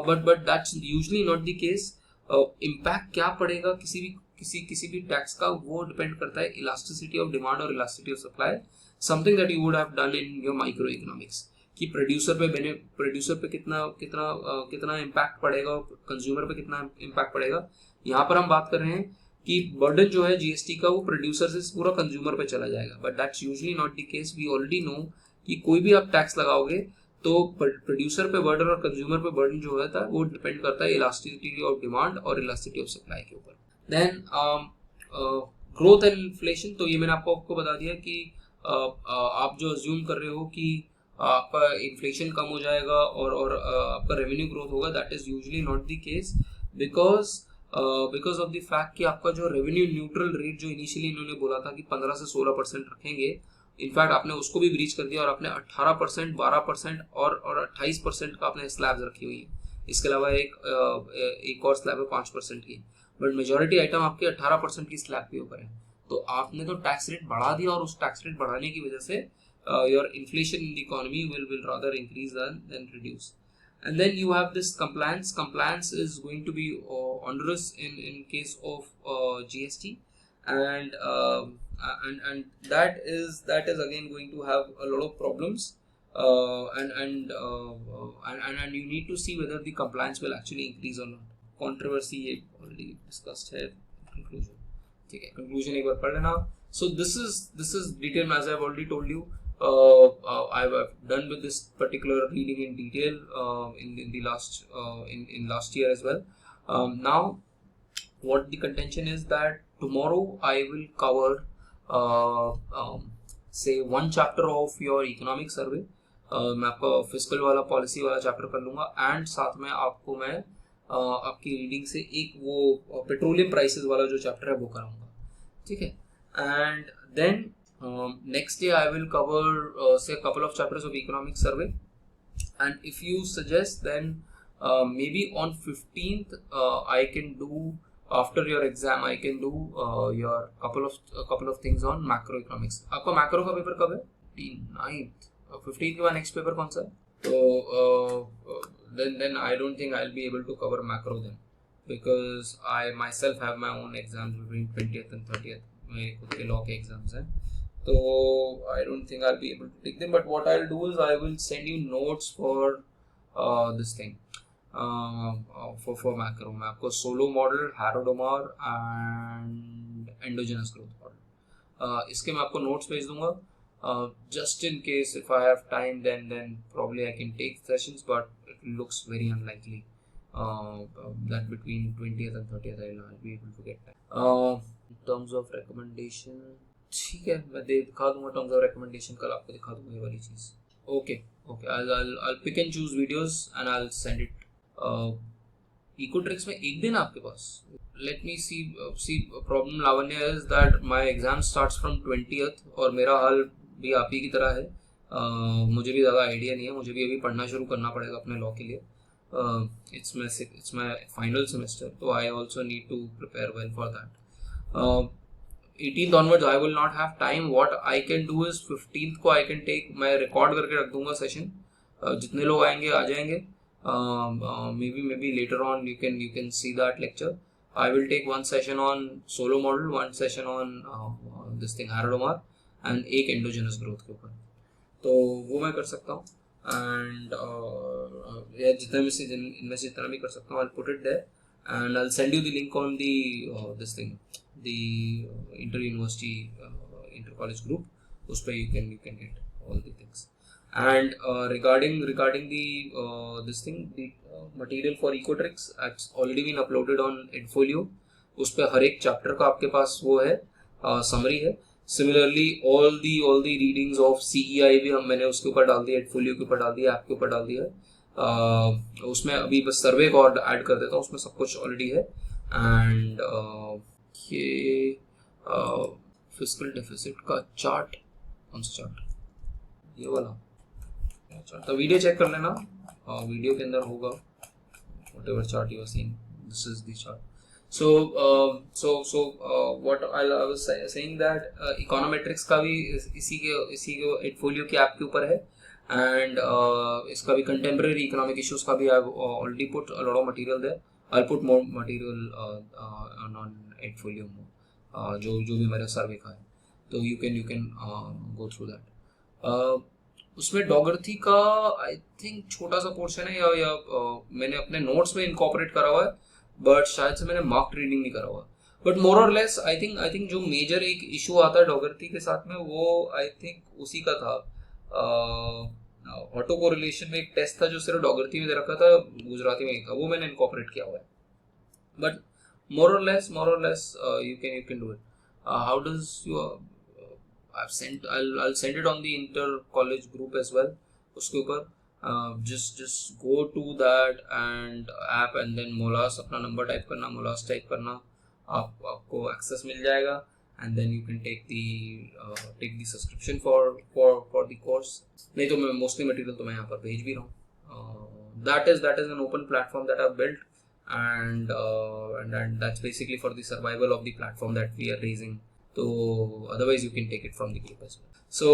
but that's usually not the case. Impact क्या पड़ेगा किसी भी टैक्स का वो डिपेंड करता है इलास्टिसिटी ऑफ डिमांड और elasticity of supply. Something that you would have done in your micro economics कि प्रोड्यूसर पे कितना इम्पैक्ट पड़ेगा, कंज्यूमर पे कितना इम्पैक्ट पड़ेगा. यहाँ पर हम बात कर रहे हैं कि बर्डन जो है जीएसटी का वो प्रोड्यूसर से पूरा कंज्यूमर पे चला जाएगा, but that's usually not the case. We already know कि कोई भी आप टैक्स लगाओगे तो प्रोड्यूसर पे बर्डन और कंज्यूमर पे बर्डन जो होता है वो डिपेंड करता है इलास्टिसिटी ऑफ डिमांड और इलास्टिसिटी ऑफ सप्लाई के ऊपर. Then growth and inflation. तो ये मैंने आपको बता दिया कि आप जो अज्यूम कर रहे हो कि आपका इन्फ्लेशन कम हो जाएगा और आपका रेवेन्यू ग्रोथ होगा, that is usually not the case because of the fact कि आपका जो रेवेन्यू न्यूट्रल रेट जो इनिशियली इन्होंने बोला था कि 15 से 16% रखेंगे, इनफैक्ट आपने उसको भी ब्रीच कर दिया और आपने 18%, 12% और 28% का आपने स्लैब्स रखी हुई है. इसके अलावा एक और स्लैब है 5% की, बट मेजॉरिटी आइटम आपके 18% की स्लैब के ऊपर है. तो आपने तो टैक्स रेट बढ़ा दिया और उस टैक्स रेट बढ़ाने की वजह से your inflation in the economy will rather increase than reduce. And then you have this compliance is going to be onerous in case of GST, and that is again going to have a lot of problems, and you need to see whether the compliance will actually increase or not. Controversy already discussed here. Conclusion, okay, conclusion एक बार पढ़ लेना. So this is detailed as I have already told you. I've done with this particular reading in detail in the last year as well. Now what the contention is that tomorrow I will cover say one chapter of your economic survey. मैं आपको fiscal वाला policy वाला chapter कर लूँगा and साथ में आपको मैं आपकी रीडिंग से एक वो पेट्रोलियम प्राइसेस वाला जो चैप्टर है वो कराऊंगा, ठीक है. And then next day I will cover say a couple of chapters of economic survey, and if you suggest then maybe on 15th I can do, after your exam I can do your couple of things on macroeconomics. आपका macro का paper कब है? 9th. 15 के बाद next paper कौन सा है? तो then I don't think I'll be able to cover macro then, because I myself have my own exams between 20th and 30th. मेरे खुद के लॉ के एग्जाम्स हैं, तो I don't think I'll be able to take them. But what I'll do is I will send you notes for this thing, for macro. मैं आपको Solow model, Harrod-Domar and endogenous growth model, इसके मैं आपको notes भेज दूंगा. Just in case if I have time, then probably I can take sessions, but it looks very unlikely that between 20th and 30th I'll be able to get time. In terms of recommendation, ठीक है, मैं दिखा दूंगा terms of recommendation, कल आपको दिखा दूंगा ये वाली चीज़. Okay, I'll pick and choose videos and I'll send it. Ecotrix में एक दिन आपके पास. Let me see. Problem Lavanya is that my exam starts from 20th और मेरा हाल भी आप ही की तरह है. मुझे भी ज़्यादा आइडिया नहीं है, मुझे भी अभी पढ़ना शुरू करना पड़ेगा अपने लॉ के लिए. It's my final semester, so I also need to prepare well for that. 18th onwards I will not have time. What I can do is 15th को I can take, मैं रिकॉर्ड करके रख दूंगा session. जितने लोग आएंगे आ जाएंगे. Maybe later on you can see that lecture. I will take one session on solo model, one session on this thing Harrod-Domar and एक endogenous growth के ऊपर. तो वो मैं कर सकता हूँ. And या जितना भी इनमें से जितना भी कर सकता हूँ, I'll put it there and I'll send you the link on the this thing, the inter-university inter-college group. उस पर you can get all the things. And regarding the this thing, the material for Ecotrix, it's already been uploaded on Edfolio. उस पर हर एक chapter का आपके पास वो है, summary है. Similarly, all the readings of CEI भी मैंने उसके ऊपर डाल दिया, Edfolio के ऊपर डाल दिया, ऐप के ऊपर डाल दिया है. उसमें अभी बस सर्वे को और ऐड कर देता हूँ, उसमें सब कुछ ऑलरेडी है. एंड ये फिस्कल डेफिसिट का चार्ट, कौन सा चार्ट, ये वाला चार्ट, तो वीडियो चेक कर लेना, वीडियो के अंदर होगा whatever chart you are seeing, this is the chart. So what I was saying that econometrics का भी इसी के Edfolio की ऐप के ऊपर है. And इसका भी contemporary economic issues का भी I've already put a lot of material there. I'll put more material on Edfolio more, जो भी मेरा सर्वे का है, तो you can go through that. उसमें डॉगर्थी का आई थिंक छोटा सा पोर्शन है, या मैंने अपने नोट्स में इनकॉर्पोरेट करा हुआ है, बट शायद से मैंने मार्क रीडिंग नहीं करा हुआ. बट मोर और लेस आई थिंक जो मेजर एक इशू आता है डॉगर्थी के साथ में, वो आई थिंक उसी का था. ऑटो कोरिलेशन में एक टेस्ट था जो सिर्फ डॉगर्थी में दे रखा था, गुजराती में ही था, वो मैंने इनकॉर्पोरेट किया हुआ है. बट मोर और less you can do it. How does your I'll send it on the inter college group as well. उसके ऊपर just go to that and app and then Molas अपना नंबर टाइप करना, Molas type करना, आपको access मिल जाएगा. And then you can take the subscription for the course. नहीं तो मैं mostly material तो मैं यहाँ पर भेज भी रहा हूँ. That is an open platform that I've built, and that's basically for the survival of the platform that we are raising. So otherwise you can take it from the group as well. So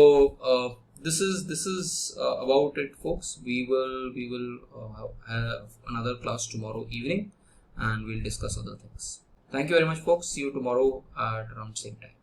this is about it, folks. We will have another class tomorrow evening and we'll discuss other things. Thank you very much, folks. See you tomorrow at around same time.